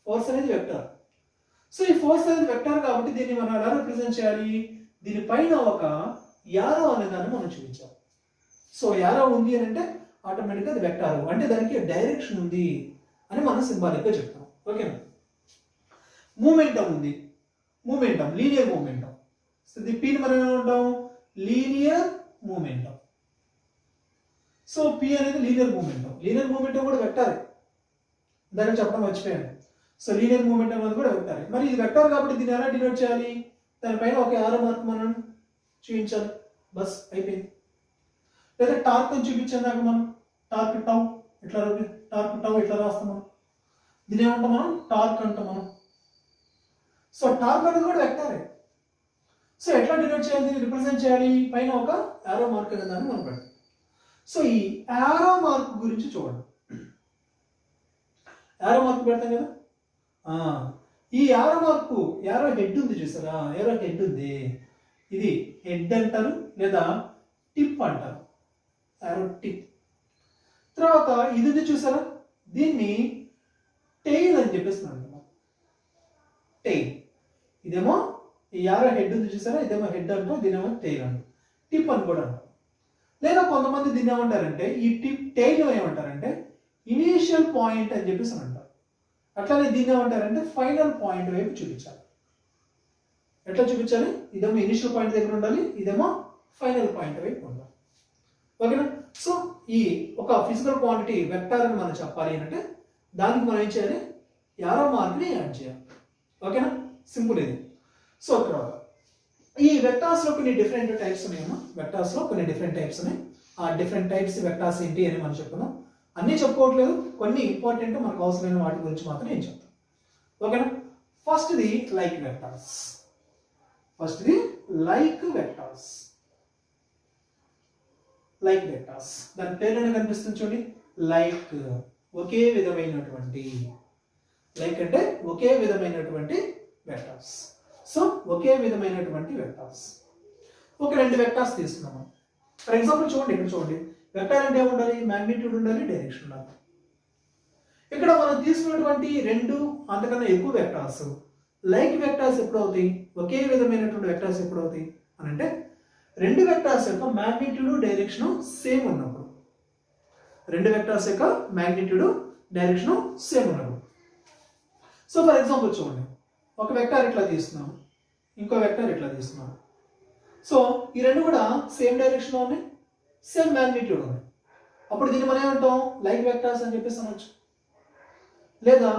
ఫోర్స్ అనేది వెక్టార్. సో ఈ ఫోర్స్ అనేది వెక్టార్ కాబట్టి దీన్ని మనం ఎలా రిప్రజెంట్ చేయాలి, దీనిపైన ఒక యారో అనే దాన్ని మనం చూపించాలి. సో యారో ఉంది అని అంటే ఆటోమేటిక్గా అది వెక్టార్, అంటే దానికి డైరెక్షన్ ఉంది అని మనం సింబాలిక్గా చెప్తాం. ఓకేనా. మూమెంటం ఉంది, మూమెంటం, లీనియర్ మూమెంటం. సో పీని మనం ఏమంటాం, లీనియర్ మూమెంటం. సో పి అనేది లీనియర్ మూమెంటం, లీనియర్ మూమెంటం కూడా వెక్టారే, దాన్ని చెప్పడం మర్చిపోయాను. సో లీనియర్ మూమెంటం అనేది కూడా వెక్టారే. మరి ఇది వెక్టార్ కాబట్టి దీన్ని ఎలా డినోట్ చేయాలి, దానిపైన ఒక యారో మార్క్ మనం చూపించాలి, బస్ అయిపోయింది. లేదా టార్క్ అని చూపించాం దాకా మనం టార్క్ టౌ ఇట్లా, టార్క్ టౌ ఇట్లా రాస్తాం మనం, దీని ఏమంటాం మనం, టార్క్ అంటాం మనం. సో టార్క్ అనేది కూడా వెక్టారే. సో ఎట్లా డినోట్ చేయాలి, దీన్ని రిప్రజెంట్ చేయాలి, పైన ఒక యారో మార్క్ అనే దాన్ని మనం పెడతాం. సో ఈ యారో మార్క్ గురించి చూడండి, యారో మార్క్ పెడతాం కదా, ఈ యారో మార్కు, యారో హెడ్ ఉంది చూసారా, యారో హెడ్ ఉంది, ఇది హెడ్ అంటారు లేదా టిప్ అంటారు, యారో టిప్. తర్వాత ఇది ఉంది చూసారా, దీన్ని టెయిల్ అని చెప్పేసి అంటున్నాం, టెయిల్. ఇదేమో ఈ యారో హెడ్ ఉంది చూసారా, ఇదేమో హెడ్ అంటాం, దీనేమో టెయిల్ అంటాం, టిప్ అని కూడా అంటాం. లేదా కొంతమంది దీన్ని ఏమంటారంటే, ఈ టిప్ టెయిల్ ఏమంటారంటే ఇనీషియల్ పాయింట్ అని చెప్పేసి అంటారు. అట్లానే దీన్ని ఏమంటారంటే ఫైనల్ పాయింట్ వైపు చూపించాలి. ఎట్లా చూపించాలి, ఇదేమో ఇనిషియల్ పాయింట్ దగ్గర ఉండాలి, ఇదేమో ఫైనల్ పాయింట్ వైపు ఉండాలి. ఓకేనా. సో ఈ ఒక ఫిజికల్ క్వాంటిటీ వెక్టార్ అని మనం చెప్పాలి అంటే దానికి మనం ఏం చేయాలి, యారో మార్క్ని యాడ్ చేయాలి. ఓకేనా, సింపుల్ ఇది. సో తర్వాత ఈ వెక్టార్స్ లో కొన్ని డిఫరెంట్ టైప్స్ ఉన్నాయమ్మా. వెక్టార్స్ లో కొన్ని డిఫరెంట్ టైప్స్ ఉన్నాయి. ఆ డిఫరెంట్ టైప్స్ వెక్టార్స్ ఏంటి అని మనం చెప్పుకున్నాం. అన్నీ చెప్పుకోవట్లేదు, కొన్ని ఇంపార్టెంట్ మనకు అవసరమైన వాటి గురించి మాత్రం నేను చెప్తాను. ఓకేనా, first the like vectors. First the like vectors. Like vectors దాని పేరులోనే కనిపిస్తుంది చూడండి, లైక్ ఒకే విధమైనటువంటి. లైక్ అంటే ఒకే విధమైనటువంటి వెక్టార్స్. సో ఒకే విధమైనటువంటి వెక్టార్స్. ఒక రెండు వెక్టార్స్ తీసుకున్నాము. ఫర్ ఎగ్జాంపుల్ చూడండి, ఇక్కడ చూడండి, వెక్టార్ అంటే ఏముండాలి, మ్యాగ్నిట్యూడ్ ఉండాలి, డైరెక్షన్ ఉండాలి. ఇక్కడ మనం తీసుకున్నటువంటి రెండు అంతకన్నా ఎక్కువ వెక్టార్స్ లైక్ వెక్టార్స్ ఎప్పుడు అవుతాయి, ఒకే విధమైనటువంటి వెక్టార్స్ ఎప్పుడు అవుతాయి అని అంటే రెండు వెక్టార్స్ యొక్క మ్యాగ్నిట్యూడ్ డైరెక్షన్ సేమ్ ఉన్నప్పుడు. రెండు వెక్టార్స్ యొక్క మ్యాగ్నిట్యూడ్ డైరెక్షన్ సేమ్ ఉన్నప్పుడు. సో ఫర్ ఎగ్జాంపుల్ చూడండి, ఒక వెక్టార్ ఇట్లా తీసుకున్నాం, ఇంకో వెక్టార్ ఇట్లా తీసుకున్నాం. సో ఈ రెండు కూడా సేమ్ డైరెక్షన్లో ఉన్నాయి, సేమ్ మ్యాగ్నిట్యూడ్ ఉన్నాయి. అప్పుడు దీన్ని మనం ఏమంటాం, లైక్ వెక్టార్స్ అని చెప్పేసి అనొచ్చు. లేదా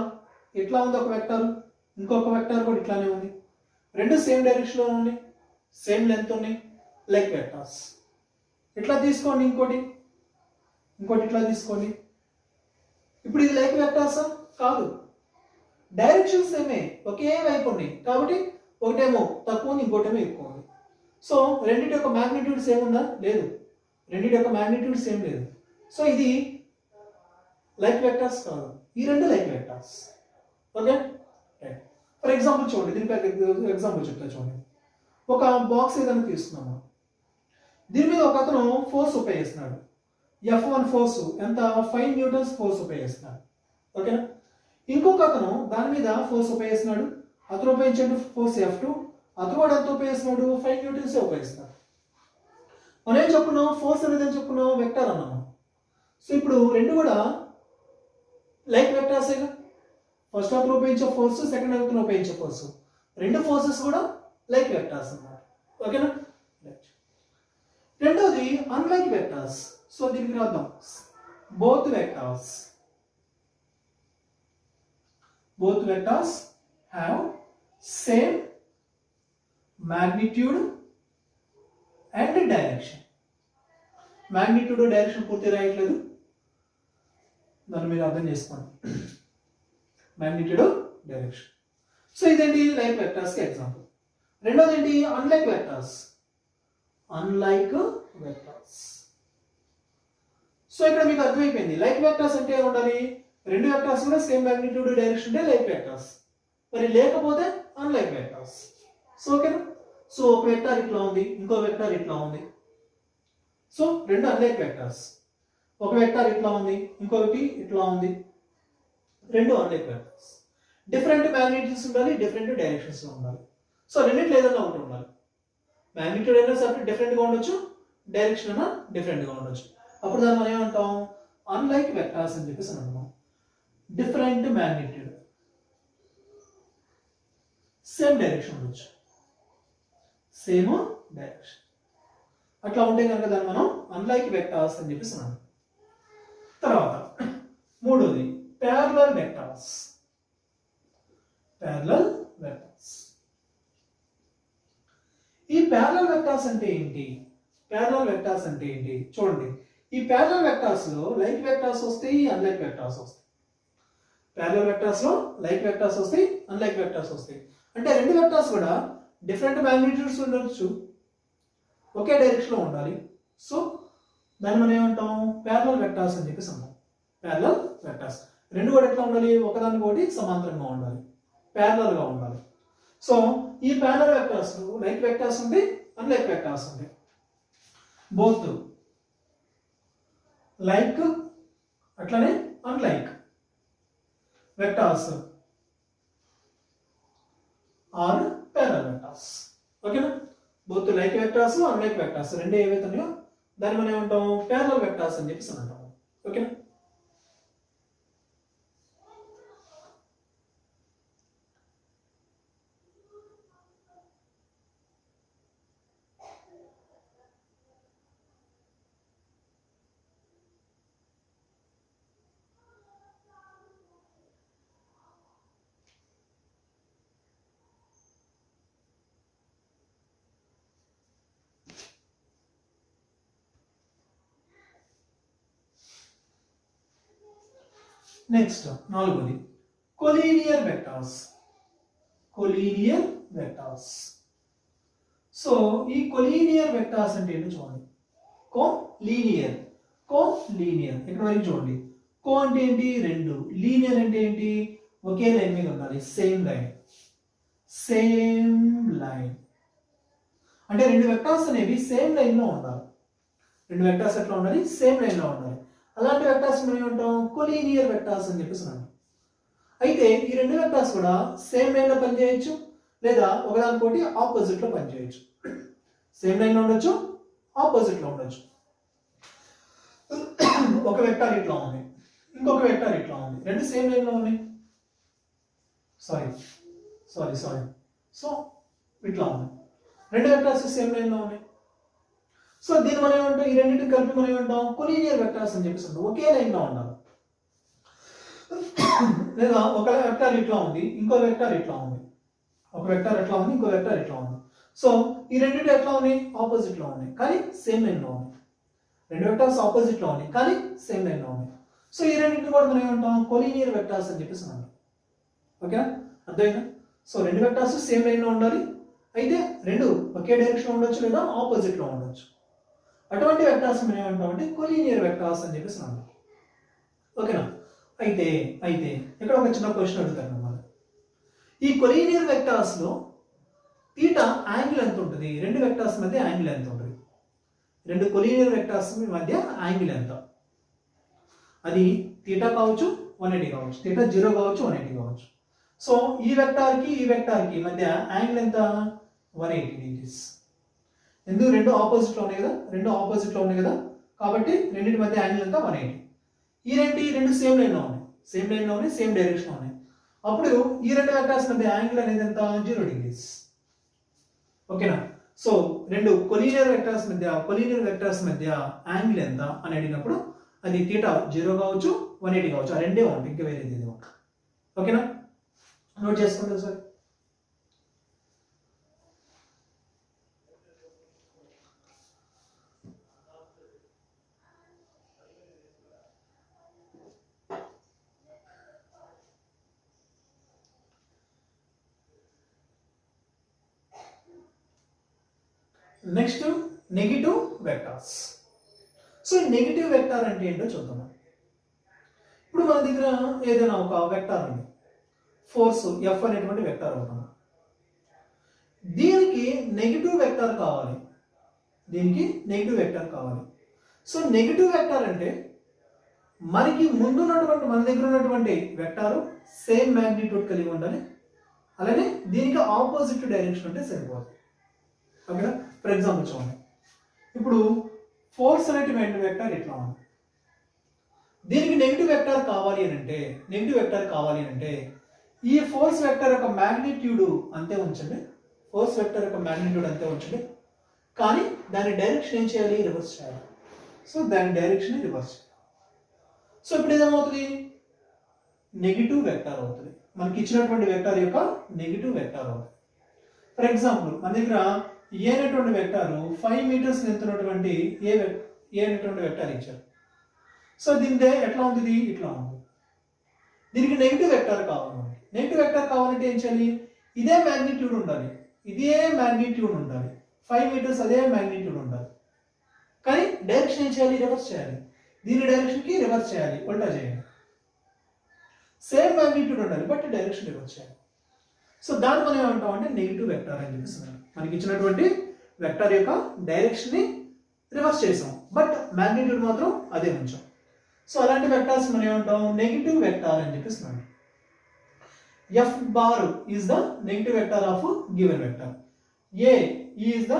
ఇట్లా ఉంది ఒక వెక్టార్, ఇంకొక వెక్టార్ కూడా ఇట్లానే ఉంది, రెండు సేమ్ డైరెక్షన్లో ఉన్నాయి, సేమ్ లెంత్ ఉన్నాయి, లైక్ వెక్టార్స్. ఇట్లా తీసుకోండి, ఇంకోటి ఇట్లా తీసుకోండి. ఇప్పుడు ఇది లైక్ వెక్టార్సా? కాదు, డైరెక్షన్ సేమే, ఒకే వైపు ఉన్నాయి కాబట్టి ఒకటేమో తక్కువ ఉంది, ఇంకోటేమో ఎక్కువ ఉంది. సో రెండింటి యొక్క మ్యాగ్నిట్యూడ్ సేమ్ ఉందా? లేదు, రెండింటి యొక్క మ్యాగ్నిట్యూడ్ సేమ్ లేదు. సో ఇది లైక్ వెక్టార్స్ కాదు, ఈ రెండు like vectors. Okay, for example చూడండి, దీని ఎగ్జాంపుల్ చెప్తా చూడండి. ఒక బాక్స్ ఏదైనా తీసుకున్నాము, దీని మీద ఒక అతను ఫోర్స్ ఉపయోగిస్తున్నాడు. F1 ఫోర్స్ ఎంత, 5 న్యూటన్స్ ఫోర్స్ ఉపయోగిస్తున్నాడు. ఓకేనా, ఇంకొక అతను దాని మీద ఫోర్స్ ఉపయోగిస్తున్నాడు, అతను ఉపయోగించే ఫోర్స్ F2, అతను కూడా ఎంత ఉపయోగిస్తున్నాడు, 5 న్యూటన్స్ ఉపయోగిస్తున్నాడు. మనం ఏం చెప్పుకున్నాం, ఫోర్స్ అనేది ఏం చెప్పుకున్నాం, వెక్టార్ అన్నాము. సో ఇప్పుడు రెండు కూడా లైక్ వెక్టార్సేగా. ఫస్ట్ అతను ఉపయోగించే ఫోర్స్, సెకండ్ అతను ఉపయోగించే ఫోర్స్, రెండు ఫోర్సెస్ కూడా లైక్ వెక్టార్స్ అన్నమాట. ఓకేనా, రెండోది అన్లైక్ వెక్టార్స్. సో దీనికి రాద్దాం, both vectors. Both vectors have same magnitude and direction. Magnitude direction పూర్తి రాయట్లేదు, దాన్ని మీరు అర్థం చేసుకోండి. Magnitude direction. సో ఇదేంటి, లైక్ వెక్టార్స్ కి ఎగ్జాంపుల్. రెండోది ఏంటి, unlike vectors. Unlike vectors. So ఇక్కడ మీకు అర్థమైపోయింది, లైక్ వెక్టార్స్ అంటే ఏముండాలి, రెండు వెక్టార్స్ కూడా సేమ్ మ్యాగ్నిట్యూడ్ డైరెక్షన్ ఉంటే లైక్ వెక్టార్స్, మరి లేకపోతే అన్లైక్ వెక్టార్స్. సో ఓకేనా, సో ఒక వెక్టార్ ఇట్లా ఉంది, ఇంకో వెక్టార్ ఇట్లా ఉంది, సో రెండు అన్లైక్ వెక్టార్స్. ఒక వెక్టార్ ఇట్లా ఉంది, ఇంకొకటి ఇట్లా ఉంది, రెండు అన్లైక్ వెక్టార్స్. డిఫరెంట్ మ్యాగ్నిట్యూడ్స్ ఉండాలి, డిఫరెంట్ డైరెక్షన్స్ లో ఉండాలి. సో రెండిట్లో ఏదైనా ఒకటి ఉండాలి. మ్యాగ్నిట్యూడ్ అయినా సపరేట్ డిఫరెంట్ గా ఉండొచ్చు, డైరెక్షన్ అయినా డిఫరెంట్ గా ఉండొచ్చు. అప్పుడు దాన్ని మనం ఏమంటాం, అన్లైక్ వెక్టార్స్ అని చెప్పేసి అంటున్నాం. డిఫరెంట్ మ్యాగ్నిట్యూడ్, సేమ్ డైరెక్షన్ ఉండొచ్చు, సేమ్ డైరెక్షన్, అట్లా ఉంటే కనుక దాన్ని మనం అన్లైక్ వెక్టార్స్ అని చెప్పేసి అన్నాం. తర్వాత మూడోది ప్యారలల్ వెక్టార్స్. Parallel vectors. ఈ ప్యారలల్ వెక్టార్స్ అంటే ఏంటి, ప్యారలల్ వెక్టార్స్ అంటే ఏంటి చూడండి. ఈ ప్యారలల్ వెక్టార్స్ లో లైక్ వెక్టార్స్ వస్తాయి, అన్లైక్ వెక్టార్స్ వస్తాయి. ప్యారలల్ వెక్టార్స్ లో లైక్ వెక్టార్స్ వస్తాయి, అన్లైక్ వెక్టార్స్ వస్తాయి. అంటే రెండు వెక్టార్స్ కూడా డిఫరెంట్ మ్యాగ్నిట్యూడ్స్ ఉండొచ్చు, ఒకే డైరెక్షన్ లో ఉండాలి. సో దాన్ని మనం ఏమంటాం, ప్యారలల్ వెక్టార్స్ అని చెప్పేసి అన్నాం. ప్యారలల్ వెక్టార్స్ రెండు కూడా ఎట్లా ఉండాలి, ఒకదానికి ఒకటి సమాంతరంగా ఉండాలి, ప్యారలల్ గా ఉండాలి. సో ఈ ప్యారలల్ వెక్టార్స్ లైక్ వెక్టార్స్ ఉంటాయి, అన్లైక్ వెక్టార్స్ ఉంటాయి. బోత్ లైక్ అట్లనే unlike vectors are parallel vectors. ఓకేనా, both like vectors, unlike vectors రెండు ఏవైతే ఉన్నాయో దాన్ని మనం ఏమంటాం, ప్యారలల్ వెక్టార్స్ అని చెప్పేసి అంటాం. ఓకేనా, నెక్స్ట్ నాలుగోది collinear vectors. Collinear vectors. So ఈ కొలీనియర్ వెక్టార్స్ అంటే ఏంటో చూడండి. కోలీనియర్. కోలీనియర్ ఇక్కడ వరకు చూడండి. కో అంటే ఏంటి? రెండు. లీనియర్ అంటే ఏంటి? ఒకే లైన్ మీద ఉండాలి. Same line. సేమ్ లైన్ అంటే రెండు వెక్టార్స్ అనేవి సేమ్ లైన్ లో ఉండాలి. రెండు వెక్టార్స్ ఎట్లా ఉండాలి? సేమ్ లైన్ లో ఉండాలి. అలాంటి వెక్టార్స్ మనం ఏమంటాం? కొలీనియర్ వెక్టార్స్ అని చెప్పేసి అంటాం. అయితే ఈ రెండు వెక్టార్స్ కూడా సేమ్ లైన్ లో పనిచేయచ్చు, లేదా ఒకదానికోటి ఆపోజిట్ లో పనిచేయచ్చు. సేమ్ లైన్ లో ఉండొచ్చు, ఆపోజిట్ లో ఉండొచ్చు. ఒక వెక్టార్ ఇట్లా ఉంది, ఇంకొక వెక్టార్ ఇట్లా ఉంది, రెండు సేమ్ లైన్ లో ఉన్నాయి. సో ఇట్లా ఉంది, రెండు వెక్టార్స్ సేమ్ లైన్ లో ఉన్నాయి. సో దీన్ని మనం ఏమంటాం? ఈ రెండింటిని కలిపి మనం ఏమంటాం? కొలీనియర్ వెక్టార్స్ అని చెప్పేసి ఉంటాం. ఒకే లైన్ లో ఉండాలి. లేదా ఒక వెక్టార్ ఇట్లా ఉంది, ఇంకో వెక్టార్ ఇట్లా ఉంది. ఒక వెక్టార్ ఎట్లా ఉంది, ఇంకో వెక్టార్ ఇట్లా ఉంది. సో ఈ రెండింటి ఎట్లా ఉన్నాయి? ఆపోజిట్ లో ఉన్నాయి, కానీ సేమ్ లైన్ లో ఉన్నాయి. రెండు వెక్టార్స్ ఆపోజిట్ లో ఉన్నాయి, కానీ సేమ్ లైన్ లో ఉన్నాయి. సో ఈ రెండింటిని కూడా మనం ఏమంటాం? కొలీనియర్ వెక్టార్స్ అని చెప్పేసి అంటాం. ఓకేనా? అర్థమైందా? సో రెండు వెక్టార్స్ సేమ్ లైన్ లో ఉండాలి, అయితే రెండు ఒకే డైరెక్షన్ లో ఉండొచ్చు, లేదా ఆపోజిట్ లో ఉండొచ్చు. అటువంటి వెక్టార్స్ మనం ఏమంటాం అంటే కొలీనియర్ వెక్టార్స్ అని చెప్పేసి అంటాం. ఓకేనా? అయితే ఇక్కడ ఒక చిన్న క్వశ్చన్ అడుగుతాను అన్నమాట. ఈ కొలీనియర్ వెక్టార్స్ లో తీటా యాంగిల్ ఎంత ఉంటుంది? రెండు వెక్టార్స్ మధ్య యాంగిల్ ఎంత ఉంటుంది? రెండు కొలీనియర్ వెక్టార్స్ మధ్య యాంగిల్ ఎంత? అది తీటా కావచ్చు, 180 కావచ్చు, తీటా 0 కావచ్చు, 180 కావచ్చు. సో ఈ వెక్టార్ కి మధ్య యాంగిల్ ఎంత? 180 degrees. ఎందుకు? రెండు ఆపోజిట్ లో ఉన్నాయి కదా, కాబట్టి రెండింటి మధ్య యాంగిల్ ఎంత? 180. ఈ రెండు సేమ్ లైన్ లో ఉన్నాయి, సేమ్ డైరెక్షన్ లో ఉన్నాయి. అప్పుడు ఈ రెండు వెక్టార్స్ మధ్య యాంగిల్ అనేది ఎంత? 0 degrees. ఓకేనా? సో రెండు కొలీనియర్ వెక్టార్స్ మధ్య యాంగిల్ ఎంత అని అడిగినప్పుడు అది తీటా 0 కావచ్చు, 180 కావచ్చు. ఆ రెండే ఉంటాయి, ఇంకా వేరేది ఏది ఉంటుంది. ఓకేనా? నోట్ చేసుకుంటారు sir. Next negative vectors. So negative vector అంటే ఏంటో చూద్దాం. ఇప్పుడు మన దగ్గర ఏదైనా ఒక వెక్టార్ ఉంది, ఫోర్స్ F అనేటువంటి వెక్టార్ ఉంటుంది. దీనికి నెగిటివ్ వెక్టార్ కావాలి. సో నెగిటివ్ వెక్టార్ అంటే మనకి మన దగ్గర ఉన్నటువంటి వెక్టారు సేమ్ మ్యాగ్నిట్యూడ్ కలిగి ఉండాలి, అలానే దీనికి ఆపోజిట్ డైరెక్షన్ అంటే సరిపోతుంది. ఓకేనా? ఫర్ ఎగ్జాంపుల్ చూడండి, ఇప్పుడు ఫోర్స్ అనేటువంటి వెక్టార్ ఇట్లా ఉంది. దీనికి నెగిటివ్ వెక్టార్ కావాలి అని అంటే ఈ ఫోర్స్ వెక్టర్ యొక్క మ్యాగ్నిట్యూడ్ అంతే ఉంచండి. కానీ దాని డైరెక్షన్ ఏం చేయాలి? రివర్స్ చేయాలి. సో దాని డైరెక్షన్ రివర్స్. సో ఇప్పుడు ఏమవుతుంది? నెగిటివ్ వెక్టార్ అవుతుంది. మనకి ఇచ్చినటువంటి వెక్టార్ యొక్క నెగిటివ్ వెక్టార్ అవుతుంది. ఫర్ ఎగ్జాంపుల్ మన దగ్గర ఏ అనేటువంటి వెక్టార్ 5 meters లెంత్ ఉన్నటువంటి ఏ అనేటువంటి వెక్టార్ ఇచ్చారు. సో దీని ఎట్లా ఉంది? ఇట్లా ఉంది. దీనికి నెగిటివ్ వెక్టార్ కావాలి. నెగిటివ్ వెక్టార్ కావాలంటే ఏం చేయాలి? ఇదే మ్యాగ్నిట్యూడ్ ఉండాలి. 5 meters అదే మ్యాగ్నిట్యూడ్ ఉండాలి. కానీ డైరెక్షన్ ఏం చేయాలి? రివర్స్ చేయాలి. దీని డైరెక్షన్ కి రివర్స్ చేయాలి, ఉల్టా చేయాలి. సేమ్ మ్యాగ్నిట్యూడ్ ఉండాలి, బట్ డైరెక్షన్ రివర్స్ చేయాలి. సో దాన్ని మనం ఏమంటాం అంటే నెగిటివ్ వెక్టార్ అని చెప్పేస్తున్నాం. మనకి ఇచ్చినటువంటి వెక్టార్ యొక్క డైరెక్షన్ ని రివర్స్ చేసాం, బట్ మ్యాగ్నిట్యూడ్ మాత్రం అదే ఉంచాం. సో అలాంటి వెక్టార్స్ మనం ఏమంటాం? నెగిటివ్ వెక్టార్ అని చెప్పేస్తున్నాం. F bar is the negative vector of given vector. A is the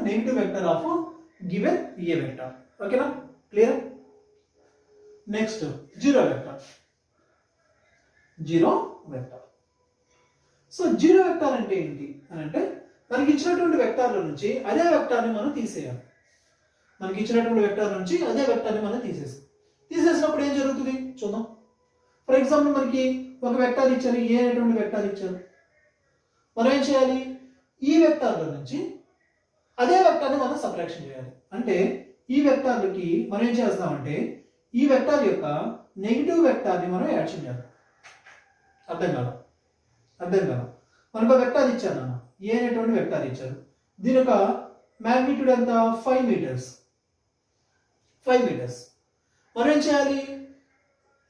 negative vector of given A vector. Okay na? Clear? Next, zero vector. So zero vector అంటే ఏంటి అని అంటే మనకి ఇచ్చినటువంటి వెక్టార్ల నుంచి అదే వెక్టార్ని మనం తీసేయాలి. తీసేసినప్పుడు ఏం జరుగుతుంది చూద్దాం. ఫర్ ఎగ్జాంపుల్ మనకి ఒక వెక్టార్ ఇచ్చారు, ఏ అనేటువంటి వెక్టార్ ఇచ్చారు. మనం ఏం చేయాలి? ఈ వెక్టార్ల నుంచి అదే వెక్టార్ని మనం సబ్ట్రాక్షన్ చేయాలి. అంటే ఈ వెక్టార్లకి మనం ఏం చేస్తామంటే ఈ వెక్టార్ యొక్క నెగిటివ్ వెక్టార్ని మనం యాక్షన్ చేద్దాం. అర్థం కాదు. మనకు వెక్టార్ ఇచ్చారు అన్న, ఏ అనేటువంటి వెక్టార్ ఇచ్చారు. దీని యొక్క మ్యాగ్నిట్యూడ్ ఎంత? 5 మీటర్స్. మనం ఏం చేయాలి?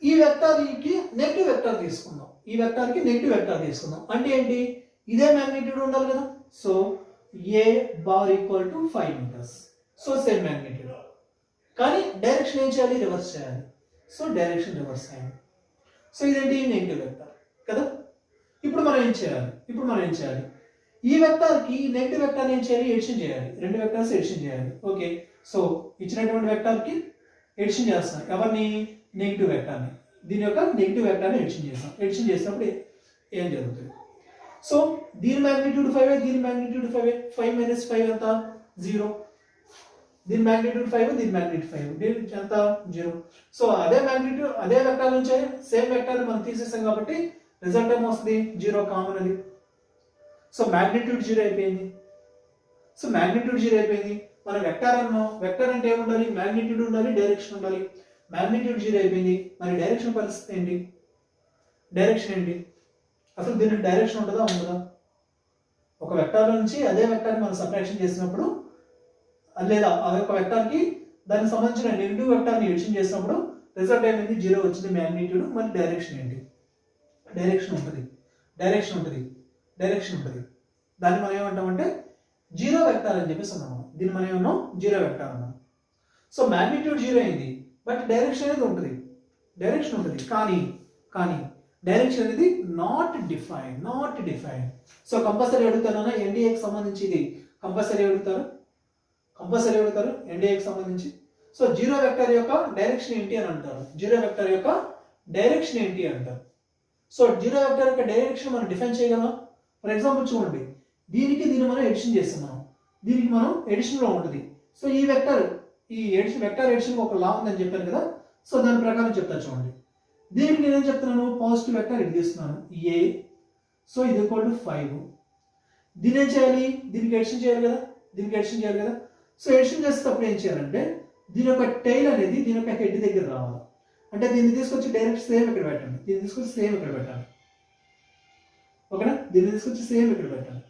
ఈ వెక్టార్కి నెగిటివ్ వెక్టార్ తీసుకుందాం. అంటే ఏంటి? ఇదే మ్యాగ్నిట్యూడ్ ఉండాలి కదా. So a bar equal to 5 metres. So same magnitude, కానీ డైరెక్షన్ ఏం చేయాలి? రివర్స్ చేయాలి. సో డైరెక్షన్ రివర్స్ అయ్యింది. సో ఇదేంటి? నెగిటివ్ వెక్టార్ కదా. ఇప్పుడు మనం ఏం చేయాలి? ఈ వెక్టార్కి నెగిటివ్ వెక్టార్ ఏం చేయాలి? ఎడిషన్ చేయాలి. రెండు వెక్టార్స్ ఎడిషన్ చేయాలి. ఓకే, సో ఇచ్చినటువంటి వెక్టార్కి ఎడిషన్ చేస్తాం. ఎవరిని? నెగిటివ్ వెక్టార్ని. దీని యొక్క నెగిటివ్ వెక్టార్ని ఎడిషన్ చేసినప్పుడు ఏం జరుగుతుంది? సో దీని మ్యాగ్నిట్యూడ్ 5, దీని మ్యాగ్నిట్యూడ్ 5. 5 మైనస్ 5 ఎంత? 0. దీని మ్యాగ్నిట్యూడ్ 5, దీని మ్యాగ్నిట్యూడ్ 5. దీని ఎంత? 0. సో అదే మ్యాగ్నిట్యూడ్, అదే వెక్టార్ నుంచి సేమ్ వెక్టార్ని మనం తీసేసాం కాబట్టి రిజల్ట్ ఏమొస్తుంది? 0 కామన్ అది. సో మ్యాగ్నిట్యూడ్ 0 అయిపోయింది. మనం వెక్టార్ అన్నాం. వెక్టార్ అంటే ఏముండాలి? మ్యాగ్నిట్యూడ్ ఉండాలి, డైరెక్షన్ ఉండాలి. మ్యాగ్నిట్యూడ్ 0 అయిపోయింది. మరి డైరెక్షన్ పరిస్థితి ఏంటి? అసలు దీనికి డైరెక్షన్ ఉండదా? ఒక వెక్టార్ నుంచి అదే వెక్టార్ని మనం సబ్ట్రాక్షన్ చేసినప్పుడు, లేదా ఆ యొక్క వెక్టార్కి దానికి సంబంధించిన నెగిటివ్ వెక్టార్ని ఎడిషన్ చేసినప్పుడు రిజల్ట్ ఏమైంది? 0 వచ్చింది మ్యాగ్నిట్యూడ్. మరి డైరెక్షన్ ఏంటి? డైరెక్షన్ ఉంటుంది. దాన్ని మనం ఏమంటామంటే 0 వెక్టార్ అని చెప్పేసి అన్నాము. దీన్ని మనం ఏమన్నాం? 0 వెక్టార్ అన్నాం. సో మ్యాగ్నిట్యూడ్ 0 అయింది, బట్ డైరెక్షన్ అనేది ఉంటుంది. కానీ డైరెక్షన్ అనేది నాట్ డిఫైన్. సో కంపల్సరీ అడుగుతానన్నా ఎన్డీఏకి సంబంధించి ఇది కంపల్సరీ అడుగుతారు ఎన్డీఏకి సంబంధించి. సో 0 వెక్టార్ యొక్క డైరెక్షన్ ఏంటి అని అంటారు. సో 0 వెక్టార్ యొక్క డైరెక్షన్ మనం డిఫైన్ చేయగలం. ఫర్ ఎగ్జాంపుల్ చూడండి, దీన్ని మనం ఎడిషన్ చేస్తున్నాం. దీనికి మనం ఎడిషన్లో ఉంటుంది. సో ఈ వెక్టార్ ఎడిషన్ ఒక లా ఉందని చెప్పాను కదా. సో దాని ప్రకారం చెప్తాను చూడండి. దీనికి నేనేం చెప్తున్నాను? పాజిటివ్ వెక్టార్ ఇది తీస్తున్నాను ఏ. సో ఇది ఈక్వల్ టు 5. దీన్ని ఏం చేయాలి? దీనికి ఎడిషన్ చేయాలి కదా. సో ఎడిషన్ చేసేటప్పుడు ఏం చేయాలంటే దీని యొక్క టైల్ అనేది దీని యొక్క హెడ్ దగ్గర రావాలి. అంటే దీన్ని తీసుకొచ్చి డైరెక్ట్ సేమ్ ఇక్కడ పెట్టండి. ఓకేనా? దీన్ని తీసుకొచ్చి సేమ్ ఇక్కడ పెట్టండి.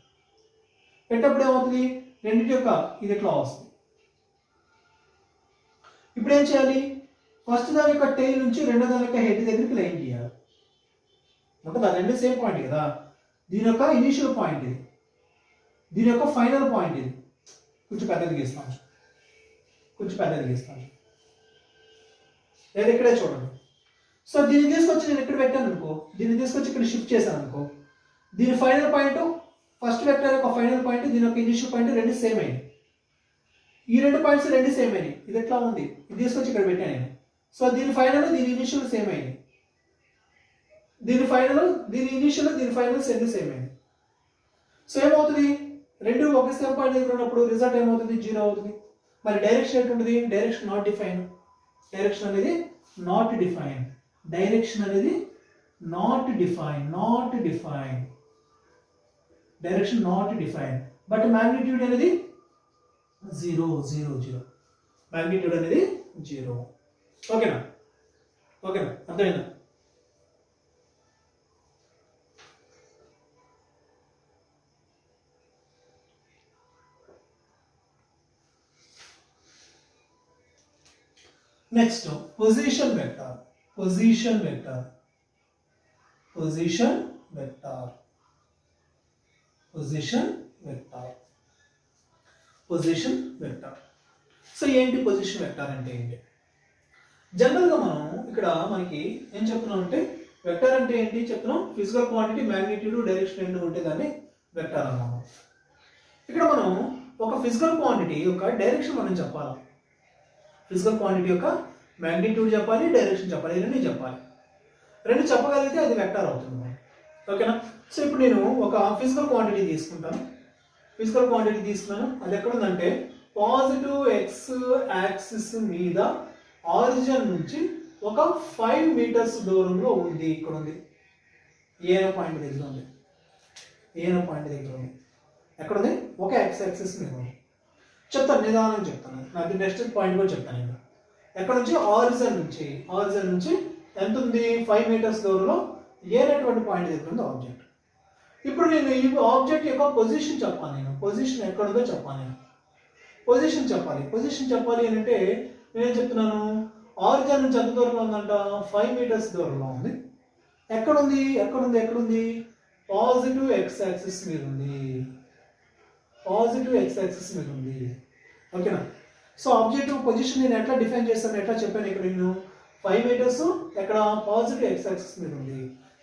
పెట్టప్పుడు ఏమవుతుంది? రెండింటి యొక్క ఇది ఎట్లా వస్తుంది. ఇప్పుడు ఏం చేయాలి? ఫస్ట్ దాని యొక్క టైల్ నుంచి రెండో దాని యొక్క హెడ్ దగ్గరికి లైన్ గీయాలి. ఉంటుందా? రెండు సేమ్ పాయింట్ కదా. దీని యొక్క ఇనిషియల్ పాయింట్ ఇది, దీని యొక్క ఫైనల్ పాయింట్ ఇది. కొంచెం పెద్దది గీస్తాను. లేదా ఇక్కడే చూడండి. సో దీన్ని తీసుకొచ్చి నేను ఇక్కడ పెట్టాను అనుకో, దీన్ని తీసుకొచ్చి ఇక్కడ షిఫ్ట్ చేశాను అనుకో, దీని ఫైనల్ పాయింట్, ఫస్ట్ వెక్టర్ యొక్క ఫైనల్ పాయింట్, దీని యొక్క ఇనిషియల్ పాయింట్ రెండు సేమ్ అయింది. ఈ రెండు పాయింట్స్ రెండు సేమ్ అయినాయి. ఇది ఎట్లా ఉంది? ఇది తీసుకొచ్చి ఇక్కడ పెట్టాను నేను. సో దీని ఫైనల్, దీని ఇనిషియల్ సేమ్ అయింది. దీని ఫైనల్, దీని ఇనిషియల్, దీని ఫైనల్ రెండు సేమ్ అయింది. సో ఏమవుతుంది? రెండు ఒక సేమ్ పాయింట్ దగ్గర ఉన్నప్పుడు రిజల్ట్ ఏమవుతుంది? 0 అవుతుంది. మరి డైరెక్షన్ ఎట్లుంటుంది? Direction not define. డైరెక్షన్ అనేది నాట్ డిఫైన్. బట్ మ్యాగ్నిట్యూడ్ అనేది 0. మ్యాగ్నిట్యూడ్ అనేది 0. ఓకేనా? అర్థమైందా? Next position vector. సో ఏంటి పొజిషన్ వెక్టార్ అంటే ఏంటి? జనరల్గా మనం ఇక్కడ మనకి ఏం చెప్తున్నాం అంటే వెక్టార్ అంటే ఏంటి చెప్తున్నాం? ఫిజికల్ క్వాంటిటీ, మ్యాగ్నిట్యూడ్, డైరెక్షన్ రెండు ఉంటే దాన్ని వెక్టార్ అన్నాము. ఇక్కడ మనం ఒక ఫిజికల్ క్వాంటిటీ యొక్క డైరెక్షన్ మనం చెప్పాలి. ఫిజికల్ క్వాంటిటీ యొక్క మ్యాగ్నిట్యూడ్ చెప్పాలి, డైరెక్షన్ చెప్పాలి. రెండు చెప్పాలి. రెండు చెప్పగలిగితే అది వెక్టార్ అవుతుంది. ఓకేనా? సో ఇప్పుడు నేను ఒక ఫిజికల్ క్వాంటిటీ తీసుకున్నాను. అది ఎక్కడ ఉందంటే పాజిటివ్ ఎక్స్ యాక్సిస్ మీద ఆరిజిన్ నుంచి ఒక 5 మీటర్స్ దూరంలో ఉంది. ఇక్కడ ఉంది. ఏనో పాయింట్ దగ్గర ఉంది. ఎక్కడ ఉంది? ఒక ఎక్స్ యాక్సిస్ మీద ఉంది. చెప్తాను, నిదానంగా చెప్తాను. అది నెక్స్ట్ పాయింట్ కూడా చెప్తాను. నేను ఎక్కడ నుంచి ఆరిజిన్ నుంచి ఎంత ఉంది 5 మీటర్స్ దూరంలో ఏ అనేటువంటి పాయింట్ దగ్గర ఉంది ఆబ్జెక్ట్. ఇప్పుడు నేను ఈ ఆబ్జెక్ట్ యొక్క పొజిషన్ చెప్పాలి, నేను పొజిషన్ ఎక్కడ ఉందో చెప్పాలి, పొజిషన్ చెప్పాలి అని అంటే నేనేం చెప్తున్నాను, ఆరిజిన్ నుంచి ఎంత దూరంలో ఉందంట 5 మీటర్స్ దూరంలో ఉంది. ఎక్కడుంది పాజిటివ్ ఎక్స్ యాక్సిస్ మీద ఉంది. ఓకేనా? సో ఆబ్జెక్టివ్ పొజిషన్ నేను ఎట్లా డిఫైన్ చేస్తాను, ఎట్లా చెప్పాను, ఇక్కడ నేను 5 మీటర్స్ ఎక్కడ పాజిటివ్ ఎక్స్ యాక్సిస్ మీద ఉంది.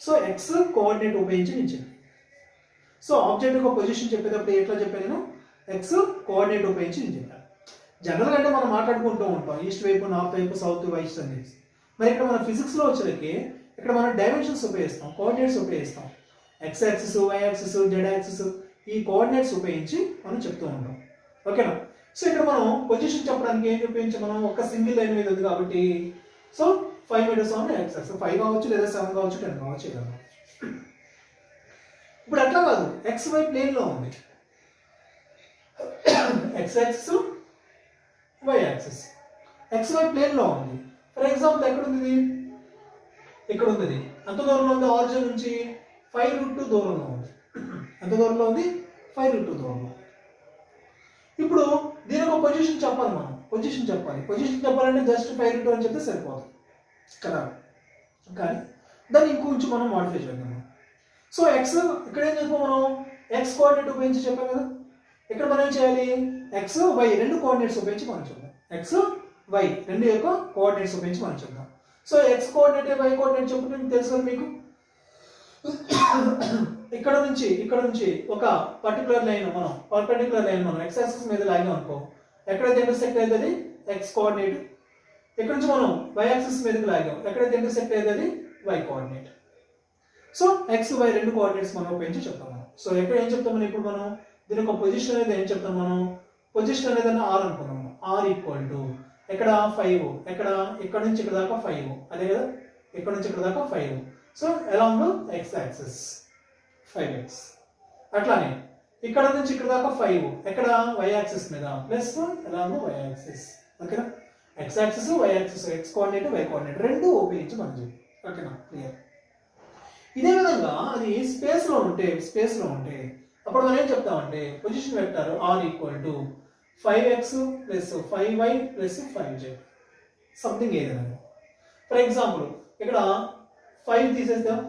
సో ఎక్స్ కోఆర్డినేట్ ఉపయోగించి నేను చెప్పాను. సో ఆబ్జెక్ట్ యొక్క పొజిషన్ చెప్పేటప్పుడు ఎట్లా చెప్పాను, నేను ఎక్స్ కోఆర్డినేట్ ఉపయోగించి నేను చెప్పాను. జనరల్గా అంటే మనం మాట్లాడుకుంటూ ఉంటాం ఈస్ట్ వైపు, నార్త్ వైపు, సౌత్, వెస్ట్ అనేది. మరి ఇక్కడ మన ఫిజిక్స్లో వచ్చేసరికి ఇక్కడ మనం డైమెన్షన్స్ ఉపయోగిస్తాం, కోఆర్డినేట్స్ ఉపయోగిస్తాం. X axis, y axis, z axis, ఈ కోఆర్డినేట్స్ ఉపయోగించి మనం చెప్తూ ఉంటాం. ఓకేనా? సో ఇక్కడ మనం పొజిషన్ చెప్పడానికి ఏం ఉపయోగించి మనం ఒక సింగిల్ లైన్ మీద ఉంది కాబట్టి so 5 metres on x axis, 5 కావచ్చు లేదా 7 కావచ్చు 10 కావచ్చు ఇలా. ఇప్పుడు అట్లా కాదు, ఎక్స్ వై ప్లేన్లో ఉంది, x axis, y axis, x y ప్లేన్లో ఉంది. ఫర్ ఎగ్జాంపుల్ ఎక్కడ ఉంది, ఇక్కడ ఉంది. అంత దూరంలో ఉంది ఆరిజిన్ నుంచి 5√2 దూరంలో ఉంది. ఎంత దూరంలో ఉంది 5√2 దూరంలో. ఇప్పుడు దీనికి ఒక పొజిషన్ చెప్పాలి, మనం పొజిషన్ చెప్పాలంటే జస్ట్ 5√2 అని చెప్తే సరిపోతుంది కదా. కానీ దాన్ని ఇంకొంచెం మనం మాడిఫై చేద్దాం. సో ఎక్స్ ఇక్కడ ఏం చెప్పాం, మనం ఎక్స్ కోఆర్డినేట్ ఉపయోగించి చెప్పాం కదా. ఇక్కడ మనం ఏం చేయాలి, ఎక్స్ వై రెండు కోఆర్డినేట్స్ ఉపయోగించి మనం చూద్దాం. ఎక్స్ వై రెండు యొక్క కోఆర్డినేట్స్ ఉపయోగించి మనం చూద్దాం. So x coordinate, y coordinate చెప్పుకుంటే తెలుసు కదా మీకు. ఇక్కడ నుంచి ఒక పర్టికులర్ లైన్ మనం ఎక్స్ యాక్సిస్ మీద లాగాం అనుకో, ఎక్కడైతే ఇంటర్సెక్ట్ అవుతుంది ఎక్స్ కోఆర్డినేట్. ఇక్కడ నుంచి మనం వై యాక్సిస్ మీదకి లాగాం, ఎక్కడైతే ఇంటర్సెక్ట్ అవుతుంది y coordinate. So x y రెండు కోఆర్డినేట్స్ మనం ఉపయోగించి చెప్తాం మనం. సో ఎక్కడ ఏం చెప్తాం మనం, ఇప్పుడు మనం దీని ఒక పొజిషన్ అనేది ఏం చెప్తాం, మనం పొజిషన్ అనేది ఆర్ అనుకున్నాం. ఆర్ ఈక్వల్ టు ఎక్కడ 5, ఇక్కడ నుంచి ఇక్కడ దాకా 5, అదే కదా, ఇక్కడ నుంచి ఇక్కడ దాకా 5. So along x axis 5x. అట్లానే ఇక్కడ నుంచి ఇక్కడ దాకా 5, ఎక్కడ వై యాక్సిస్ మీద ప్లస్ అలాంగ్ వై యాక్సిస్. ఓకేనా? X axis, y axis, x coordinate, y coordinate రెండు ఉపయోగించి మనం చెప్పి. ఓకేనా? క్లియర్. ఇదే విధంగా అది స్పేస్ లో ఉంటే అప్పుడు మనం ఏం చెప్తామంటే position vector r equal to 5x plus 5y plus 5z something ఏదైనా. ఫర్ ఎగ్జాంపుల్ ఇక్కడ 5 తీసేద్దాం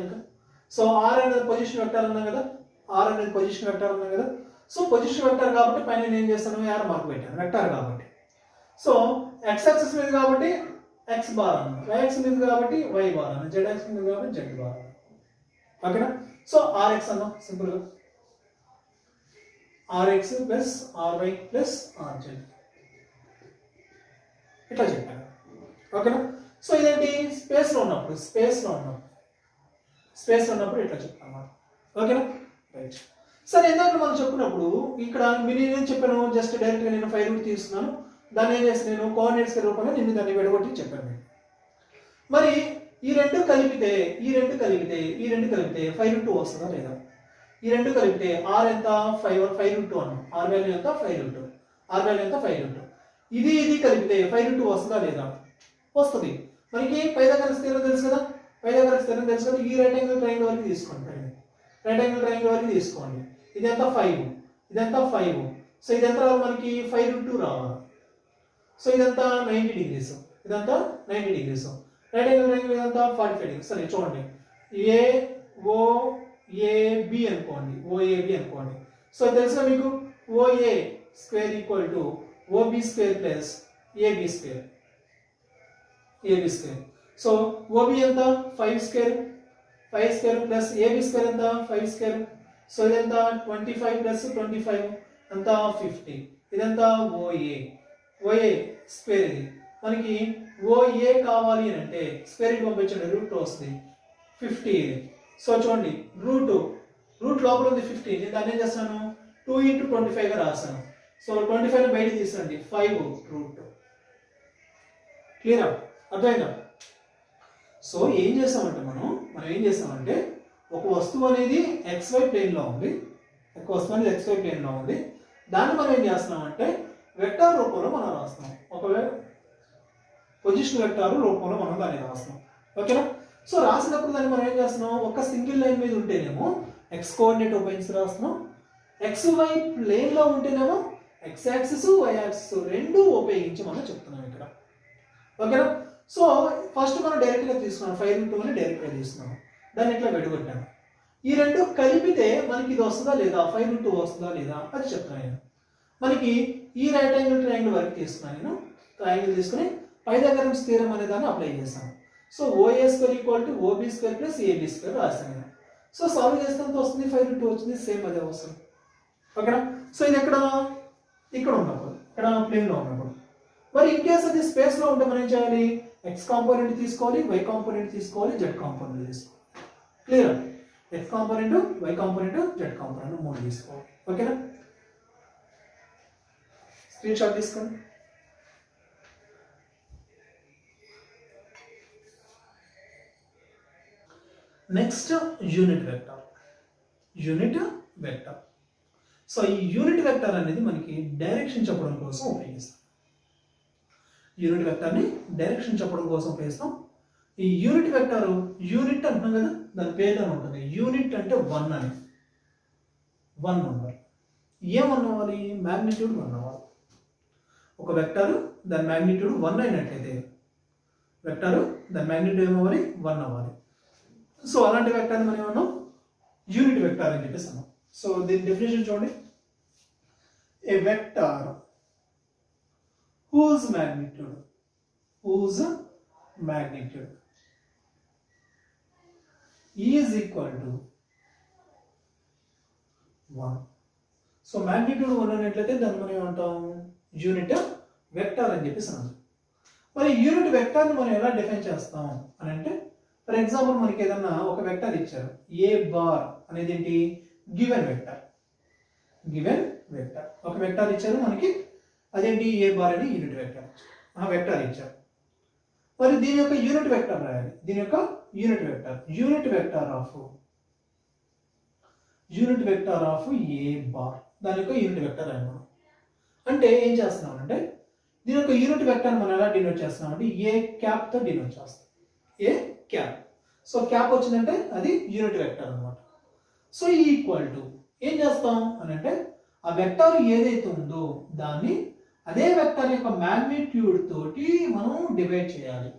ఇంకా. సో ఆర్ అనేది పొజిషన్ వెక్టర్ అన్నాం కదా, సో పొజిషన్ వెక్టర్ కాబట్టి పైన నేను ఏం చేస్తాను, యారో మార్క్ పెట్టాను వెక్టర్ కాబట్టి. సో ఎక్స్ యాక్సిస్ మీద కాబట్టి ఎక్స్ బార్ అన్న, వై యాక్సిస్ మీద కాబట్టి వై బార్ అన్న, జెడ్ యాక్సిస్ మీద కాబట్టి జెడ్ బార్ అన్న. ఓకేనా? సో ఆర్ఎక్స్ అన్న సింపుల్ గా, RX plus RY plus RZ ఇట్లా చెప్పాను. ఓకేనా? సో ఇదేంటి స్పేస్ లో ఉన్నప్పుడు ఇట్లా చెప్తాను. ఓకేనా? రైట్. సరే, ఇందాక మనం చెప్పినప్పుడు ఇక్కడ నేను చెప్పాను జస్ట్ డైరెక్ట్ గా నేను 5 తీసుకున్నాను, దాన్ని ఏం చేస్తాను నేను కోఆర్డినేట్స్ రూపంలో నేను దాన్ని విడగొట్టి చెప్పాను. మరి ఈ రెండు కలిపితే 5√2 వస్తుందా లేదా? ఈ రెండు కలిపితే ఆర్ ఎంత 5√2 అన్నాం, ఆర్ వాల్యూ ఎంత 5√2, ఇది కలిపితే 5√2 వస్తుందా లేదా? వస్తుంది. మనకి పైథాగరస్ థీరం తెలుసు కదా, ఈ రైట్ యాంగిల్ ట్రయాంగిల్ వరకు తీసుకోండి. ఇదంతా 5, సో ఇదంతా మనకి 5√2 రావాలి. సో ఇదంతా 90 డిగ్రీస్, రైట్ యాంగిల్ ట్రయాంగిల్ ఇదంతా 45 డిగ్రీస్. సరే చూడండి, OAB అనుకోండి. సో తెలుసా మీకు OA square equal to OB square plus AB square. So OB ఎంత 5 స్క్వేర్ ప్లస్ AB స్క్వేర్ ఎంత 5 స్క్వేర్. సో ఇదంతా 25 ప్లస్ 25 అంతా 50. ఇదంతా OA స్క్వేర్. ఇది మనకి OA కావాలి అంటే స్క్వేర్ కి పంపించండి, √2 వస్తుంది 50 ఇది. సో చూడండి రూట్ లోపల ఉంది 50, నేను దాన్ని ఏం చేస్తాను 2 × 25 గా రాస్తాను. సో 25 బయట తీసుకోండి 5√2. క్లియర్? అర్థమైందా? సో ఏం చేస్తామంటే ఒక వస్తువు అనేది XY ప్లేన్ లో ఉంది, దాన్ని మనం ఏం చేస్తున్నామంటే వెక్టర్ రూపంలో మనం రాస్తున్నాం. ఒకవేళ పొజిషన్ వెక్టార్ రూపంలో మనం దాన్ని రాస్తున్నాం. ఓకేనా? సో రాసినప్పుడు దాన్ని మనం ఏం చేస్తున్నాం, ఒక సింగిల్ లైన్ మీద ఉంటేనేమో ఎక్స్ కోఆర్డినేట్ ఉపయోగించి రాస్తున్నాం, ఎక్స్ వై ప్లేన్ లో ఉంటేనేమో ఎక్స్ యాక్సిస్ వై యాక్సిస్ రెండు ఉపయోగించి మనం చెప్తున్నాం ఇక్కడ. ఓకేనా? సో ఫస్ట్ మనం డైరెక్ట్ గా తీసుకున్నాం, 5 అని డైరెక్ట్ గా తీసుకున్నాం, దాన్ని ఇట్లా విడగొట్టాము. ఈ రెండు కలిపితే మనకి ఇది వస్తుందా లేదా, 5 వస్తుందా లేదా అది చెప్తాను నేను. మనకి ఈ రైట్ యాంగిల్ ట్రయాంగిల్ వరకు తీసుకున్నాను నేను, ట్రయాంగిల్ తీసుకుని పైథాగరస్ థీరం అనే దాన్ని అప్లై చేశాను. So OA square equal to OB square plus AB square రాశాను నేను. సో సాల్వ్ చేస్తే ఎంత వస్తుంది, 5 వచ్చింది, సేమ్ అదే వస్తుంది. ఓకేనా? సో ఇది ఇక్కడ ఉన్నప్పుడు, ఇక్కడ ప్లేన్ లో ఉన్నప్పుడు. మరి ఇన్ కేస్ అది స్పేస్ లో ఉంటే మనం ఏం చేయాలి, ఎక్స్ కాంపోనెంట్ తీసుకోవాలి, వై కాంపోనెంట్ తీసుకోవాలి, జెడ్ కాంపోనెంట్ తీసుకోవాలి. Clear? X component, why component, Z component 3 తీసుకోవాలి. ఓకేనా? స్క్రీన్ షాట్ తీసుకోండి. Next unit vector. సో ఈ యూనిట్ వెక్టర్ అనేది మనకి డైరెక్షన్ చెప్పడం కోసం ఉపయోగిస్తాం. యూనిట్ వెక్టర్ని డైరెక్షన్ చెప్పడం కోసం ఉపయోగిస్తాం. ఈ యూనిట్ వెక్టర్, యూనిట్ అంటున్నాం కదా, దాని పేరులో ఉంటుంది. యూనిట్ అంటే 1 అని, 1 నెంబర్. ఏం 1 అవ్వాలి, మ్యాగ్నిట్యూడ్ 1 అవ్వాలి. ఒక వెక్టర్ దాని మ్యాగ్నిట్యూడ్ 1 అయినట్లయితే వెక్టర్ దాని మ్యాగ్నిట్యూడ్ ఏమవ్వాలి, 1 అవ్వాలి. సో అలాంటి వెక్టర్ని మనం ఏమన్నాం, యూనిట్ వెక్టర్ అని చెప్పేసి అన్నాం. సో దీని డెఫినేషన్ చూడండి, a vector whose magnitude is equal to 1. So magnitude 1 అనేట్లయితే దాన్ని మనం ఏమంటాం, యూనిట్ వెక్టర్ అని చెప్పేసి అన్నాం. మరి యూనిట్ వెక్టర్ని మనం ఎలా డిఫైన్ చేస్తాం అని అంటే, ఫర్ ఎగ్జాంపుల్ మనకి ఏదన్నా ఒక వెక్టర్ ఇచ్చారు, ఏ బార్ అనేది ఏంటి, గివెన్ వెక్టర్. ఒక వెక్టర్ ఇచ్చారు మనకి, అదేంటి, ఏ బార్ అని యూనిట్ వెక్టర్ వెక్టర్ ఇచ్చారు. మరి దీని యొక్క యూనిట్ వెక్టర్ రాయాలి. దీని యొక్క unit vector of A bar, దాని యొక్క యూనిట్ వెక్టర్ రాయాలి. అంటే ఏం చేస్తున్నాం అంటే, దీని యొక్క యూనిట్ వెక్టర్ మనం ఎలా డినోట్ చేస్తున్నాం అంటే, ఏ క్యాప్ తో డినోట్ చేస్తాం. ఏ క్యాప్. సో క్యాప్ వచ్చిందంటే అది యూనిట్ వెక్టర్ అన్నమాట. సో ఈక్వల్ టు ఏం చేస్తాం అని అంటే, ఆ వెక్టర్ ఏదైతే ఉందో దాన్ని అదే వెక్టర్ యొక్క మ్యాగ్నిట్యూడ్ తోటి మనం డివైడ్ చేయాలి.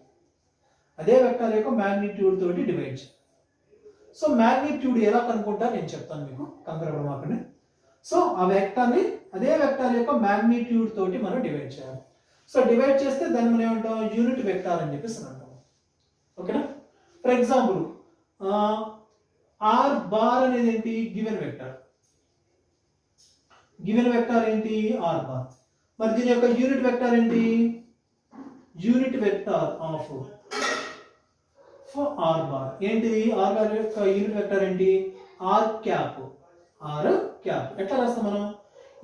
సో మ్యాగ్నిట్యూడ్ ఎలా కనుక్కుంటా నేను చెప్తాను మీకు, కంగారు మాకండి. సో ఆ వెక్టర్ని అదే వెక్టర్ యొక్క మ్యాగ్నిట్యూడ్ తోటి మనం డివైడ్ చేయాలి. సో డివైడ్ చేస్తే దాన్ని మనం ఏమంటాం, యూనిట్ వెక్టర్ అని చెప్పేసి అంటాం. ఓకేనా? ఫర్ ఎగ్జాంపుల్ ఆర్ బార్ అనేది ఏంటి, గివెన్ వెక్టర్ ఏంటి, ఆర్ బార్. మరి దీని యొక్క యూనిట్ వెక్టర్ ఏంటి, unit vector of r bar ఏంటిది, ఆర్ బార్ యొక్క యూనిట్ వెక్టర్ ఏంటి, ఆర్ క్యాప్. ఎట్లా రాస్తాం మనం,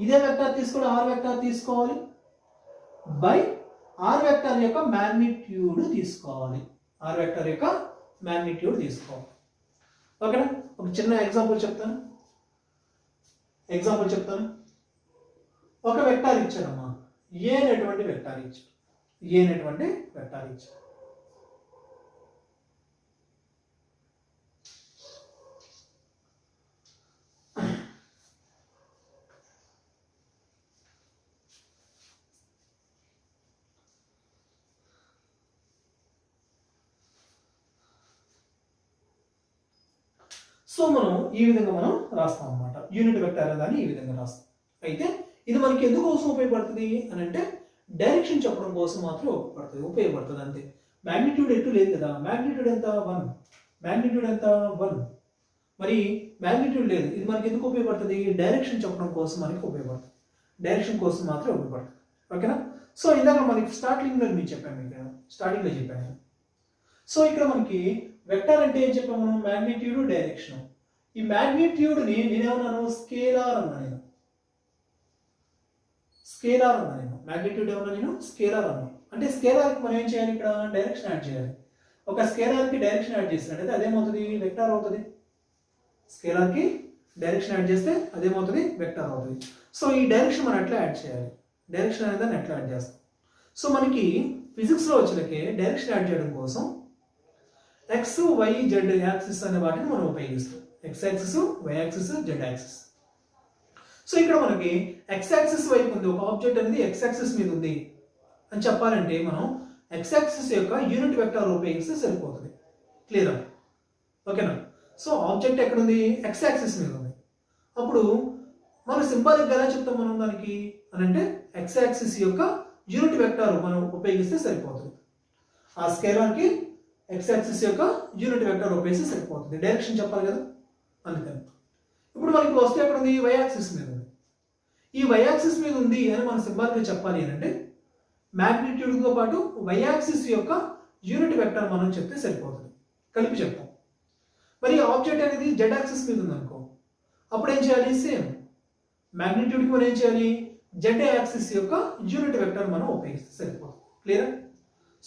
ఇదే వెక్టర్ తీసుకొని ఆర్ వెక్టర్ తీసుకోవాలి, బై ఆర్ వెక్టర్ యొక్క మ్యాగ్నిట్యూడ్ తీసుకోవాలి. ఓకేనా? ఒక చిన్న ఎగ్జాంపుల్ చెప్తాను. ఒక వెక్టర్ ఇచ్చాడమ్మా, ఏ అనేటువంటి వెక్టర్ ఇచ్చాడు. సో మనం ఈ విధంగా మనం రాస్తాం అన్నమాట. యూనిట్ వెక్టర్ అనేదాన్ని ఈ విధంగా రాస్తాం. అయితే ఇది మనకి ఎందుకు కోసం ఉపయోగపడుతుంది అని అంటే, డైరెక్షన్ చెప్పడం కోసం మాత్రం ఉపయోగపడుతుంది అంతే. మ్యాగ్నిట్యూడ్ ఎటు లేదు కదా, మ్యాగ్నిట్యూడ్ ఎంత 1. మరి మ్యాగ్నిట్యూడ్ లేదు, ఇది మనకి ఎందుకు ఉపయోగపడుతుంది, డైరెక్షన్ చెప్పడం కోసం మనకి ఉపయోగపడుతుంది. డైరెక్షన్ కోసం మాత్రం ఉపయోగపడుతుంది. ఓకేనా? సో ఇందాక మనకి స్టార్టింగ్లో చెప్పాను. సో ఇక్కడ మనకి వెక్టర్ అంటే ఏం చెప్పాము, మ్యాగ్నిట్యూడ్, డైరెక్షన్. ఈ మ్యాగ్నిట్యూడ్ని నేనేమన్నాను, స్కేలార్ అన్నాను. మ్యాగ్నిట్యూడ్ ఏమన్నా నేను స్కేలార్ అన్నాను. అంటే స్కేలార్కి మనం ఏం చేయాలి, ఇక్కడ డైరెక్షన్ యాడ్ చేయాలి. ఒక స్కేలార్కి డైరెక్షన్ యాడ్ చేసినట్టయితే అదేమవుతుంది, వెక్టర్ అవుతుంది. స్కేలార్కి డైరెక్షన్ యాడ్ చేస్తే అదేమవుతుంది, వెక్టర్ అవుతుంది. సో ఈ డైరెక్షన్ మనం ఎట్లా యాడ్ చేయాలి, డైరెక్షన్ అనేది దాన్ని ఎట్లా యాడ్ చేస్తాం. సో మనకి ఫిజిక్స్లో వచ్చేలకే డైరెక్షన్ యాడ్ చేయడం కోసం ఎక్స్ వై జెడ్ యాక్సిస్ అనే వాటిని మనం ఉపయోగిస్తాం. X axis, y axis, z axis. So ఇక్కడ మనకి ఎక్స్ యాక్సిస్ వైపు ఉంది, ఒక ఆబ్జెక్ట్ అనేది ఎక్స్ యాక్సిస్ మీద ఉంది అని చెప్పాలంటే మనం ఎక్స్ యాక్సిస్ యొక్క యూనిట్ వెక్టార్ ఉపయోగిస్తే సరిపోతుంది. క్లియరా? ఓకేనా? సో ఆబ్జెక్ట్ ఎక్కడ ఉంది? ఎక్స్ యాక్సిస్ మీద ఉంది. అప్పుడు మనం సింబాలిక్గా ఎలా చెప్తాం మనం దానికి అని అంటే ఎక్స్ యాక్సిస్ యొక్క యూనిట్ వెక్టార్ మనం ఉపయోగిస్తే సరిపోతుంది. ఆ స్కేలార్కి ఎక్స్ యాక్సిస్ యొక్క యూనిట్ వెక్టార్ ఉపయోగిస్తే సరిపోతుంది. డైరెక్షన్ చెప్పాలి కదా, అందుకని. ఇప్పుడు మనకి వస్తే ఎక్కడ ఉంది? వై యాక్సిస్ మీద ఉంది. ఈ వై యాక్సిస్ మీద ఉంది అని మనం సింబాలిక్గా చెప్పాలి అని అంటే మ్యాగ్నిట్యూడ్తో పాటు వై యాక్సిస్ యొక్క యూనిట్ వెక్టార్ మనం చెప్తే సరిపోతుంది, కలిపి చెప్తాం. మరి ఆబ్జెక్ట్ అనేది జెడ్ యాక్సిస్ మీద ఉంది అనుకో, అప్పుడు ఏం చేయాలి? సేమ్ మ్యాగ్నిట్యూడ్కి మనం ఏం చేయాలి? జెడ్ యాక్సిస్ యొక్క యూనిట్ వెక్టార్ మనం ఉపయోగిస్తే సరిపోతుంది. క్లియర్?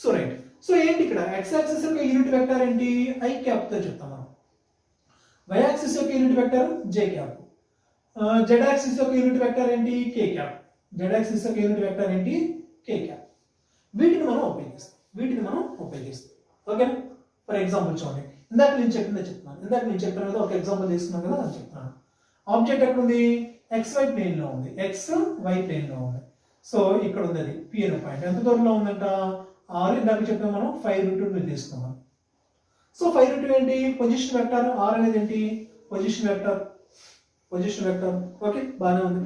So right. సో ఏంటి ఇక్కడ ఎక్స్ యాక్సిస్ యొక్క యూనిట్ వెక్టార్ ఏంటి? ఐ క్యాప్తో చెప్తాం మనం. వై యాక్సిస్ యొక్క యూనిట్ వెక్టార్ జే క్యాప్. జెడ్ యాక్సిస్ యొక్క యూనిట్ వెక్టార్ ఏంటి? కే క్యాప్. జెడ్ యాక్సిస్ యొక్క యూనిట్ వెక్టార్ ఏంటి? కే క్యాప్. వీటిని మనం ఉపయోగిస్తాం. ఓకేనా? ఫర్ ఎగ్జాంపుల్ చూడండి, ఇందాక నేను చెప్పిన కదా, ఒక ఎగ్జాంపుల్ తీసుకున్నాను కదా అని చెప్తున్నాను. ఆబ్జెక్ట్ ఎక్కడ ఉంది? ఎక్స్ వై ప్లేన్ లో ఉంది, ఎక్స్ వై ప్లేన్ లో ఉంది. సో ఇక్కడ ఉంది అది పి అనే పాయింట్. ఎంత దూరంలో ఉందంట? 6. ఇందాక చెప్పాము మనం 5√2 మీద తీసుకున్నాం. సో 5√2 ఏంటి? Position vector. ఆర్ అనేది ఏంటి? Position vector. ఓకే, బాగానే ఉంది.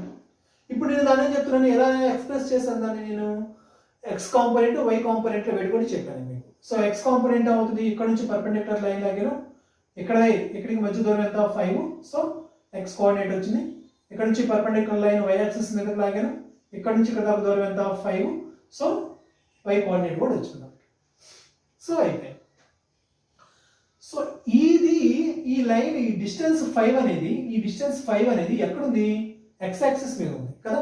ఇప్పుడు నేను దాన్ని ఏం చెప్తున్నాను, ఎలా ఎక్స్ప్రెస్ చేశాను దాన్ని నేను? ఎక్స్ కాంపోనెంట్ వై కాంపోనెంట్ లో పెట్టుకొని చెప్పాను మీకు. సో ఎక్స్ కాంపోనెంట్ అవుతుంది ఇక్కడ నుంచి పర్పెండిక్యులర్ లైన్ లాగాను, ఇక్కడికి మధ్య దూరం ఎంత? 5. సో ఎక్స్ కోఆర్డినేట్ వచ్చింది. ఇక్కడ నుంచి పర్పెండిక్యులర్ లైన్ వై యాక్సిస్ మీదకి లాగాను, ఇక్కడ నుంచి ఇక్కడ దాకా దూరం ఎంత? 5. సో వై కోఆర్డినేట్ కూడా వచ్చింది. సో అయిపోయింది. సో ఈ లైన్ ఈ డిస్టెన్స్ 5 అనేది ఎక్కడుంది? ఎక్స్ యాక్సిస్ మీద ఉంది కదా.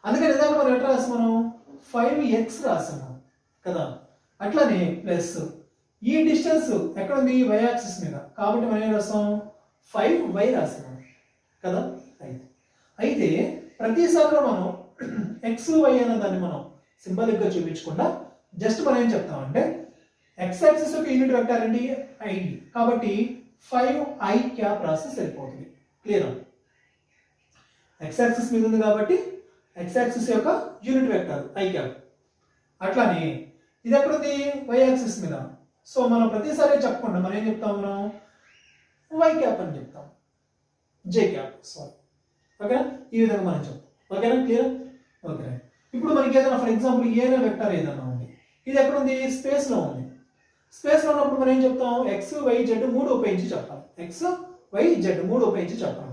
అందుకని ఇందాక మనం ఎట్లా రాసాం? 5x రాసాము కదా. అట్లానే ప్లస్ ఈ డిస్టెన్స్ ఎక్కడుంది? వై యాక్సిస్ మీద. కాబట్టి మనం ఏం రాసాం? 5y రాసాము కదా. అయితే ప్రతిసారిలో మనం ఎక్స్ వై అనే దాన్ని మనం సింబాలిక్గా చూపించకుండా జస్ట్ మనం ఏం చెప్తామంటే ఎక్స్ యాక్సిస్ యొక్క యూనిట్ వెక్టార్ ఏంటి? ఐ. కాబట్టి 5i క్యాప్ రాస్తే సరిపోతుంది. క్లియర్? ఎక్స్ యాక్సిస్ మీద ఉంది కాబట్టి ఎక్స్ యాక్సిస్ యొక్క యూనిట్ వెక్టార్ ఐ క్యాప్. అట్లానే ఇది ఎక్కడుంది? వై యాక్సిస్ మీద. సో మనం ప్రతిసారి చెప్పకుండా మనం ఏం చెప్తాం? మనం వై క్యాప్ అని చెప్తాం, జే క్యాప్. సారీ, ఓకేనా? ఈ విధంగా మనం చెప్తాం. ఓకేనా? క్లియర్? ఓకే. ఇప్పుడు మనకి ఏదైనా ఫర్ ఎగ్జాంపుల్ ఏదైనా వెక్టార్ ఏదైనా ఉంది, ఇది ఎక్కడుంది? స్పేస్లో ఉంది. స్పేస్లో ఉన్నప్పుడు మనం ఏం చెప్తాం? ఎక్స్ వై జెడ్ 3 ఉపయోగించి చెప్పాలి. ఎక్స్ వై జెడ్ 3 ఉపయోగించి చెప్పాలి.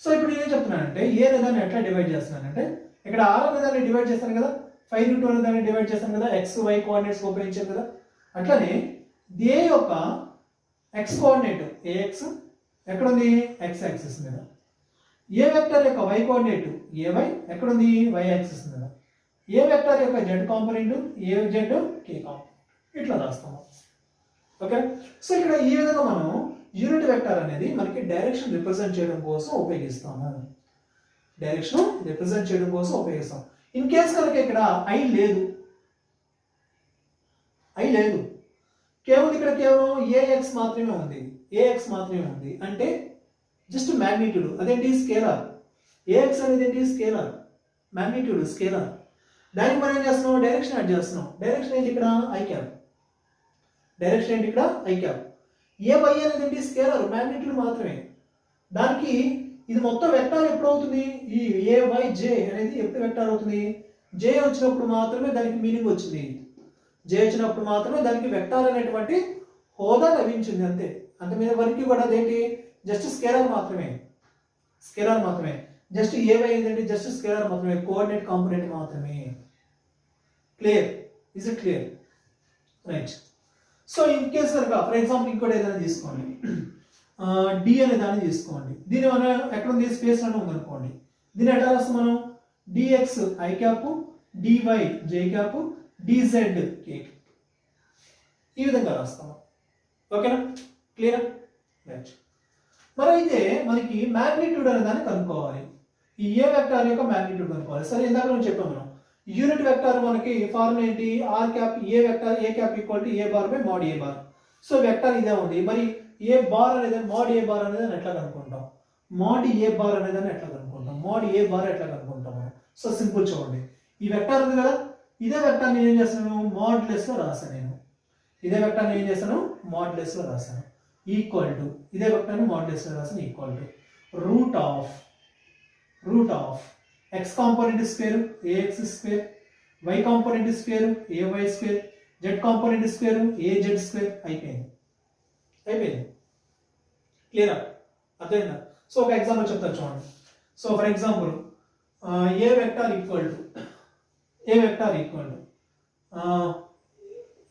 సో ఇప్పుడు నేనేం చెప్తున్నానంటే ఏ అనే దాన్ని ఎట్లా డివైడ్ చేస్తున్నానంటే ఇక్కడ ఆర్ అనే దాన్ని డివైడ్ చేస్తాను కదా, 5√2 అనే దాన్ని డివైడ్ చేస్తాను కదా, ఎక్స్ వై కోఆర్డినేట్స్ ఉపయోగించాను కదా. అట్లానే ఏ యొక్క ఎక్స్ కోఆర్డినేట్ ఏఎక్స్ ఎక్కడుంది? ఎక్స్ యాక్సిస్ మీద. ఏ వెక్టర్ యొక్క వై కోఆర్డినేట్ ఏవై ఎక్కడుంది? వై యాక్సిస్ మీద. ఏ వెక్టర్ యొక్క జెడ్ కాంపోనెంట్ ఏ జెడ్ కే కాంపోనెంట్. ఇట్లా రాస్తాము. ఓకే. సో ఇక్కడ ఈ విధంగా మనం యూనిట్ వెక్టర్ అనేది మనకి డైరెక్షన్ రిప్రజెంట్ చేయడం కోసం ఉపయోగిస్తాము. ఇన్ కేస్ కనుక ఇక్కడ ఐ లేదు, కేవలం ఇక్కడ కేవలం ఏఎక్స్ మాత్రమే ఉంది అంటే జస్ట్ మ్యాగ్నిట్యూడ్. అదేంటి? స్కేలార్. ఏఎక్స్ అనేది ఏంటి? స్కేలార్. Magnitude scalar. దానికి మనం ఏం చేస్తున్నాం? డైరెక్షన్ యాడ్ చేస్తున్నాం. డైరెక్షన్ ఏంటి? ఇక్కడ ఐ క్యాప్. ఏ వై అనేది ఏంటి? స్కేలార్, మ్యాగ్నిట్యూడ్ మాత్రమే. దానికి ఇది మొత్తం వెక్టార్ ఎప్పుడు అవుతుంది? ఈ ఏ వై జే అనేది ఎప్పుడు వెక్టార్ అవుతుంది? జే వచ్చినప్పుడు మాత్రమే దానికి మీనింగ్ వచ్చింది. జే వచ్చినప్పుడు మాత్రమే దానికి వెక్టార్ అనేటువంటి హోదా లభించింది. అంతే. అంత మీద వరకు కూడా అదేంటి? జస్ట్ స్కేలార్ మాత్రమే. జస్ట్ ఏ వై ఏంటంటే జస్ట్ స్కేలార్ మాత్రమే, కోఆర్డినేట్ కాంపోనెంట్ మాత్రమే. Clear? Is it clear? Right. So in case కనుక ఫర్ ఎగ్జాంపుల్ ఇంకోటి ఏదైనా తీసుకోండి, డి అనే దాన్ని తీసుకోండి. దీని మనం ఎక్కడ ఉంది? స్పేస్ అంటే ఉందనుకోండి. దీన్ని ఎట్లా రాస్తాం మనం? Dx i cap, dy j cap, dz k. ఈ విధంగా రాస్తాము. ఓకేనా? క్లియర్? రైట్. మరి అయితే మనకి మ్యాగ్నిట్యూడ్ అనే దాన్ని కనుక్కోవాలి. ఈ ఏ వెక్టార్ యొక్క మ్యాగ్నిట్యూడ్ కనుక్కోవాలి. సరే, ఇందాక మనం చెప్పాము మనం యూనిట్ వెక్టార్ మనకి ఫార్ములా ఏంటి, r cap a vector a cap equal to a bar by mod a bar. So vector ఇదే ఉంది. మరి ఏ బార్ అనేది మోడ్ ఏ బార్ అనేది ఎట్లా కనుక్కుంటాం, మోడ్ ఏ బార్ అనేది ఎట్లా కనుక్కుంటాం, మోడ్ ఏ బార్ ఎట్లా కనుక్కుంటాం. సో సింపుల్ చూడండి, ఈ వెక్టార్ ఉంది కదా, ఇదే వెక్టార్ నేను ఏం చేస్తాను మోడ్లెస్ లో రాసాను. నేను ఇదే వెక్టార్ ఏం చేస్తాను మోడ్లెస్ లో రాసాను. ఈక్వల్ టు ఇదే వెక్టార్ మోడ్లెస్ లో రాసాను. Equal to root of x component square ax square, y component square ay square, z component square az square. అయిపోయింది. క్లియరా, అర్థమైందా? సో ఒక ఎగ్జాంపుల్ చెప్తాను చూడండి. So for example A vector equal to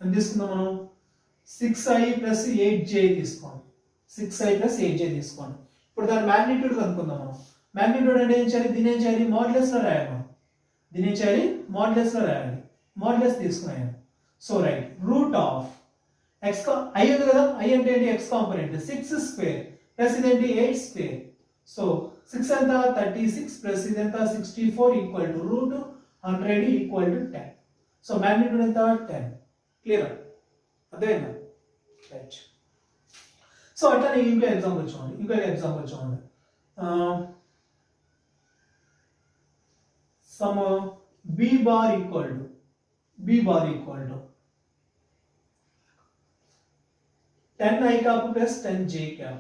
ఎంత తీసుకుందాం మనం, 6i ప్లస్ 8j తీసుకోండి. 6i ప్లస్ 8j తీసుకోండి. ఇప్పుడు దాని మ్యాగ్నిట్యూడ్ కనుక్కుందాం మనం. మ్యాగ్నిట్యూడ్ అంటే ఏం చేయాలి, దీని ఏం చేయాలి మోడ్లెస్ లో రాయాలి మనం. దీని ఏం చేయాలి మోడ్లెస్ లో రాయాలి. మోడ్లెస్ తీసుకున్నాను. So right root of X I ఉంది కదా, ఐ అంటే ఏంటి ఎక్స్ కాంపోనెంట్ 6 స్క్వేర్ ప్లస్ ఇదేంటి 8 స్క్వేర్. సో 6 ఎంత 36 ప్లస్ ఇదంతా 64 equal to root 100 equal to 10. So magnitude ఎంత 10. క్లియర్, అర్థమైందా? రైట్. సో అట్లా ఇంకో ఎగ్జాంపుల్ చూడండి. Some b bar equal to 10i cap plus 10j cap.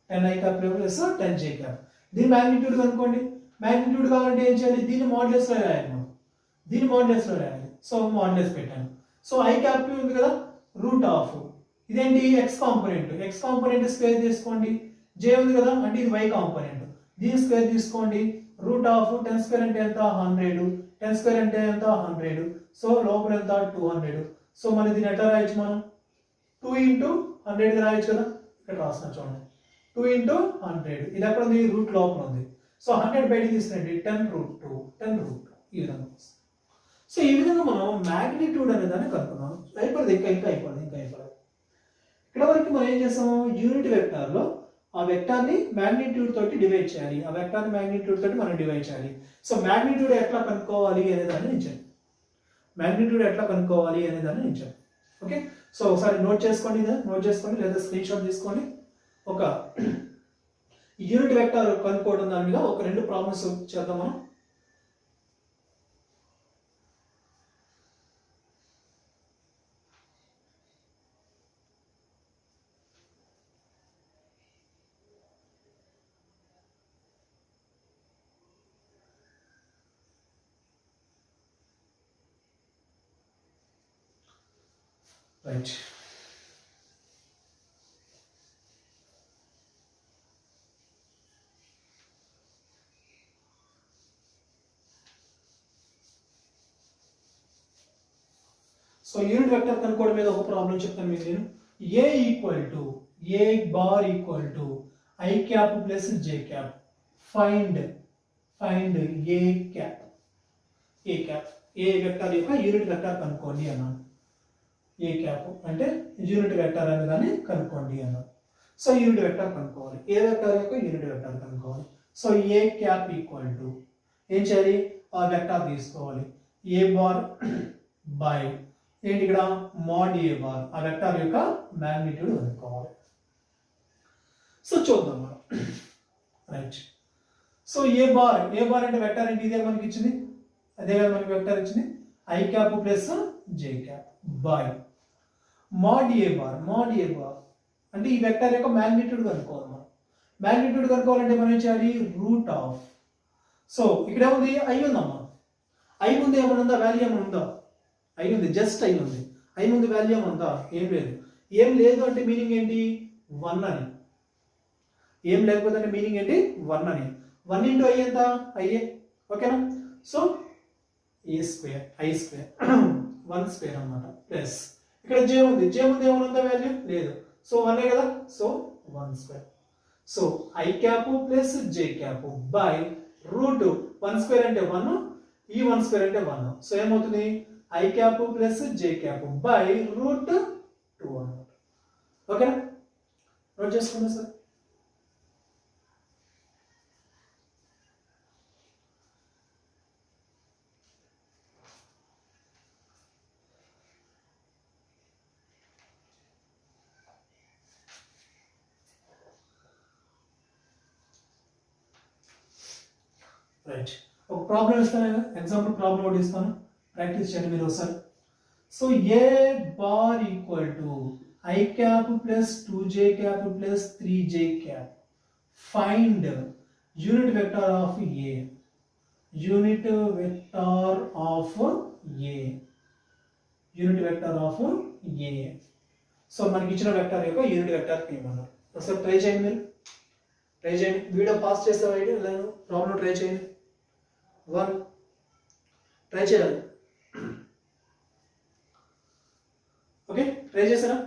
10i cap plus 10j cap. దీని మ్యాగ్నిట్యూడ్ కనుక్కోండి. మ్యాగ్నిట్యూడ్ కావాలంటే ఏం చేయాలి, దీన్ని మోడ్లెస్ లో రాయాలి మనం. సో మోడ్లెస్ పెట్టాను. సో i cap ఉంది కదా, రూట్ ఆఫ్ ఇదేంటి x కాంపోనెంట్ స్క్వేర్ తీసుకోండి. j ఉంది కదా అంటే ఇది y కాంపోనెంట్, దీని స్క్వేర్ తీసుకోండి. రూట్ ఆఫ్ 10 స్క్వేర్ అంటే ఎంత 100, 10 స్క్వేర్ అంటే ఎంత 100. సో లోపల ఎంత 200. సో మన దీన్ని ఎట్లా రాయొచ్చు మనం 2 ఇంటూ 100 రాయొచ్చు కదా, ఇక్కడ రాస్తున్నా చూడండి 2 ఇంటూ 100. ఇది ఎక్కడ ఉంది రూట్ లోపల ఉంది. సో 100 బయటికి తీసుకురండి 10 రూట్ 2 ఈ విధంగా. సో ఈ విధంగా మనం మ్యాగ్నిట్యూడ్ అనే దాన్ని కనుక్కున్నాం. అయిపోయింది. ఇంకా అయిపోలేదు. ఇక్కడ వరకు మనం ఏం చేసాం, యూనిట్ వెక్టార్ లో ఆ వెక్టార్ని మ్యాగ్నిట్యూడ్ తోటి డివైడ్ చేయాలి. సో మ్యాగ్నిట్యూడ్ ఎట్లా కనుక్కోవాలి అనే దాన్ని నేను చెప్పాను. ఓకే, సో ఒకసారి నోట్ చేసుకోండి లేదా స్క్రీన్ షాట్ తీసుకోండి. ఒక యూనిట్ వెక్టార్ కనుక్కోవడం దాని మీద ఒక 2 ప్రాబ్లమ్స్ చేద్దాం మనం. రైట్. సో యూనిట్ వెక్టర్ కనుక్కోవడం మీద ఒక ప్రాబ్లం చెప్తాను మీకు నేను. A bar equal to i cap plus j cap. Find a cap. A vector యొక్క యూనిట్ వెక్టర్ కనుక్కోండి అన్నాను. ఏ క్యాప్ అంటే యూనిట్ వెక్టర్ అనే దాన్ని కనుక్కోండి అన్నాను. సో యూనిట్ వెక్టర్ కనుక్కోవాలి, ఏ వెక్టర్ యొక్క యూనిట్ వెక్టర్ కనుక్కోవాలి. So a cap equal to ఏం చేయాలి, ఆ వెక్టర్ తీసుకోవాలి. ఏ బార్ బై ఏంటి ఇక్కడ మోడ్ ఏ బార్, ఆ వెక్టర్ యొక్క మ్యాగ్నిట్యూడ్ కనుక్కోవాలి. సో చూద్దాం మనం. రైట్. సో ఏ బార్ అంటే వెక్టర్ ఏంటి, ఇదే మనకి ఇచ్చింది, అదే కదా మనకి వెక్టర్ ఇచ్చింది. I cap plus j cap by mod a bar అంటే ఈ వెక్టర్ యొక్క మ్యాగ్నిట్యూడ్ కనుక్కోవాలి మనం. మ్యాగ్నిట్యూడ్ కనుక్కోవాలంటే మనం ఏం చేయాలి, రూట్ ఆఫ్. సో ఇక్కడ ఏముంది, ఐ ఉందమ్మా. ఐ ముందు ఏమైనా ఉందా, వాల్యూ ఏమైనా ఉందా? ఐ ఉంది, జస్ట్ ఐ ఉంది. ఐ ముందు వాల్యూ ఏమైనా ఉందా? ఏం లేదు అంటే మీనింగ్ ఏంటి, 1 అని. ఏం లేకపోతే అంటే మీనింగ్ ఏంటి, 1 అని. 1 ఇంటూ ఐ ఎంత, ఐఏ. ఓకేనా? So A square I square 1 square అన్నమాట. ప్లస్ ఇక్కడ జే ఉంది, ఏమైనా ఉందా వాల్యూ, లేదు. సో 1 కదా, so 1 square. So I cap plus j cap by root 1 square అంటే 1, ఈ 1 స్క్వేర్ అంటే 1. సో ఏమవుతుంది, I cap plus j cap by root 2 అన్నమాట. ఓకేనా? నోట్ చేసుకోండి సార్. రైట్. ఒక ప్రాబ్లం ఇస్తాను, ఎగ్జాంపుల్ ప్రాబ్లం ఒకటి ఇస్తాను, ప్రాక్టీస్ చేయండి మీరు ఒకసారి. So a bar equal to i cap plus 2j cap plus 3j cap. Find unit vector of A. Unit vector of A. Unit vector of A. So మనకి ఇచ్చిన వెక్టర్ యొక్క యూనిట్ వెక్టర్ తీయమన్నారు. ఒకసారి ట్రై చేయండి, మీరు ట్రై చేయండి. వీడియో పాస్ చేస్తే లేదు, ప్రాబ్లం ట్రై చేయండి. 1 ట్రై చేయాలి. ఓకే, ట్రై చేసారా?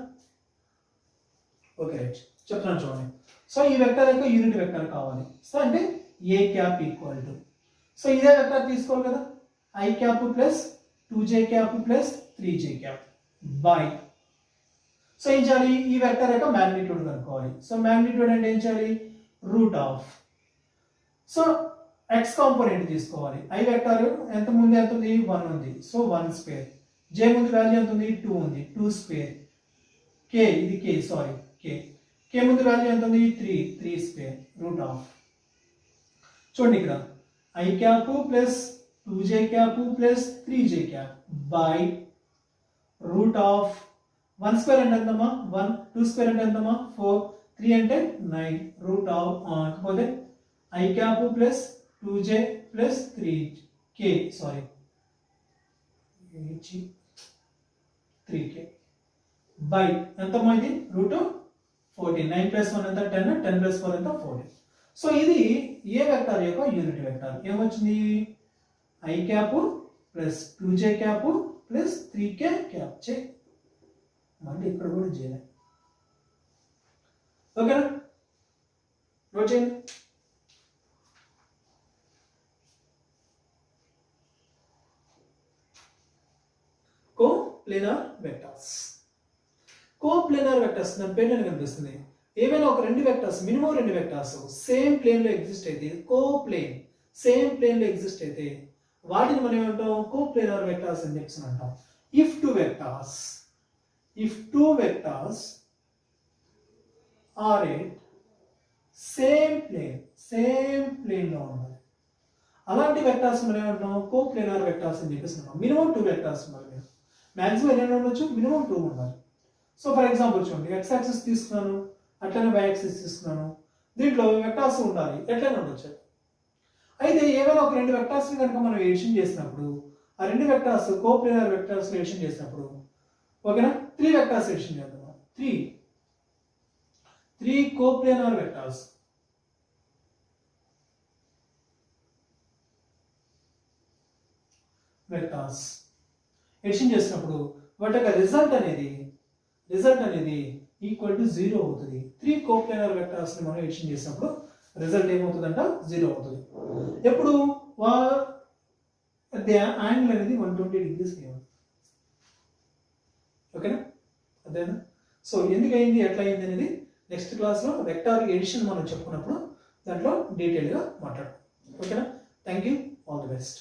Okay, right. చెప్తున్నాను చూడండి. సో ఈ వెక్టర్ యొక్క యూనిట్ వెక్టర్ కావాలి. సో అంటే ఏ క్యాప్ ఈక్వల్ టు, సో ఇదే వెక్టర్ తీసుకోవాలి కదా, I cap plus 2j cap plus 3j cap by. So ఏం చేయాలి, ఈ వెక్టర్ యొక్క మ్యాగ్నిట్యూడ్ కనుక్కోవాలి. సో మ్యాగ్నిట్యూడ్ అంటే ఏం చేయాలి, root of. So x component తీసుకోవాలి. ఐ వెక్టర్ ఎంత ముందు ఎంత ఉంది, 1 ఉంది. So 1 square. j ముందు వాల్యూ ఎంత ఉంది, 2 ఉంది. 2 స్క్వేర్. k ఇది k సారీ k ముందు వాల్యూ ఎంత ఉంది, 3 స్క్వేర్. Root of. చూడండి ఇక్కడ I cap plus 2j cap plus 3j cap by root of 1 square అంటే ఎంతమ్మా 1, 2 స్క్వేర్ అంటే ఎంతమ్మా 4, 3 అంటే 9. రూట్ ఆఫ్ కాకపోతే I cap plus 2j plus 3k sorry 3k by ఎంతమ్మా ఇది రూట్ 14. 9 ప్లస్ 1 ఎంత 10, 10 ప్లస్ 4 ఎంత 14. సో ఇది ఏ వెక్టర్ యొక్క యూనిట్ వెక్టర్. ఏమొచ్చింది, I cap plus 2j cap plus 3k cap. చే మళ్ళీ ఇక్కడ కూడా చేయలే. ఓకేనా, నోట్ చేయండి. కోప్లేనార్ వెక్టర్స్. కోప్లేనార్ వెక్టర్స్ దాని పేరు కనిపిస్తుంది. ఏమైనా ఒక రెండు వెక్టర్స్, మినిమం రెండు వెక్టర్స్ సేమ్ ప్లేన్ లో ఎగ్జిస్ట్ అయితే, కోప్లేన్ సేమ్ ప్లేన్ లో ఎగ్జిస్ట్ అయితే వాటిని మనం ఏమంటాం, కోప్లేనార్ వెక్టర్స్ అని చెప్పి అంటాం. If two vectors are at same plane లో ఉండాలి. అలాంటి వెక్టర్స్ మనం ఏమంటాం, కోప్లేనార్ వెక్టర్స్ అని చెప్పేసి అంటాం. మినిమం 2 వెక్టర్స్ ఉండాలి. మ్యాక్సిమం ఎన్ని ఉండొచ్చు, మినిమం 2 ఉండాలి. సో ఫర్ ఎగ్జాంపుల్ చూడండి, x యాక్సిస్ తీసుకున్నాను, అట్లనే y యాక్సిస్ తీసుకున్నాను. దీంట్లో వెక్టర్స్ ఉండాలి, ఎట్లనే ఉండొచ్చు. అయితే ఏమైనా ఒక రెండు వెక్టర్స్ కనుక మనం ఎడిషన్ చేసినప్పుడు, ఆ రెండు వెక్టర్స్ కోప్లేనార్ వెక్టర్స్ ఎడిషన్ చేసినప్పుడు, ఓకేనా, 3 వెక్టర్స్ ఎడిషన్ చేద్దాం. 3 కోప్లేనార్ వెక్టర్స్. ఎడిషన్ చేసినప్పుడు వాటి యొక్క రిజల్ట్ అనేది ఈక్వల్ టు 0 అవుతుంది. 3 కోప్లేనార్ వెక్టర్స్ ని మనం ఎడిషన్ చేసినప్పుడు రిజల్ట్ ఏమవుతుందంట, 0 అవుతుంది. ఎప్పుడు యాంగిల్ అనేది 120 degrees ఓకేనా, అదేనా. సో ఎందుకయింది, ఎట్లా అయింది అనేది నెక్స్ట్ క్లాస్లో వెక్టార్ ఎడిషన్ మనం చెప్పుకున్నప్పుడు దాంట్లో డీటెయిల్గా మాట్లాడతాం. ఓకేనా, thank you, all the best.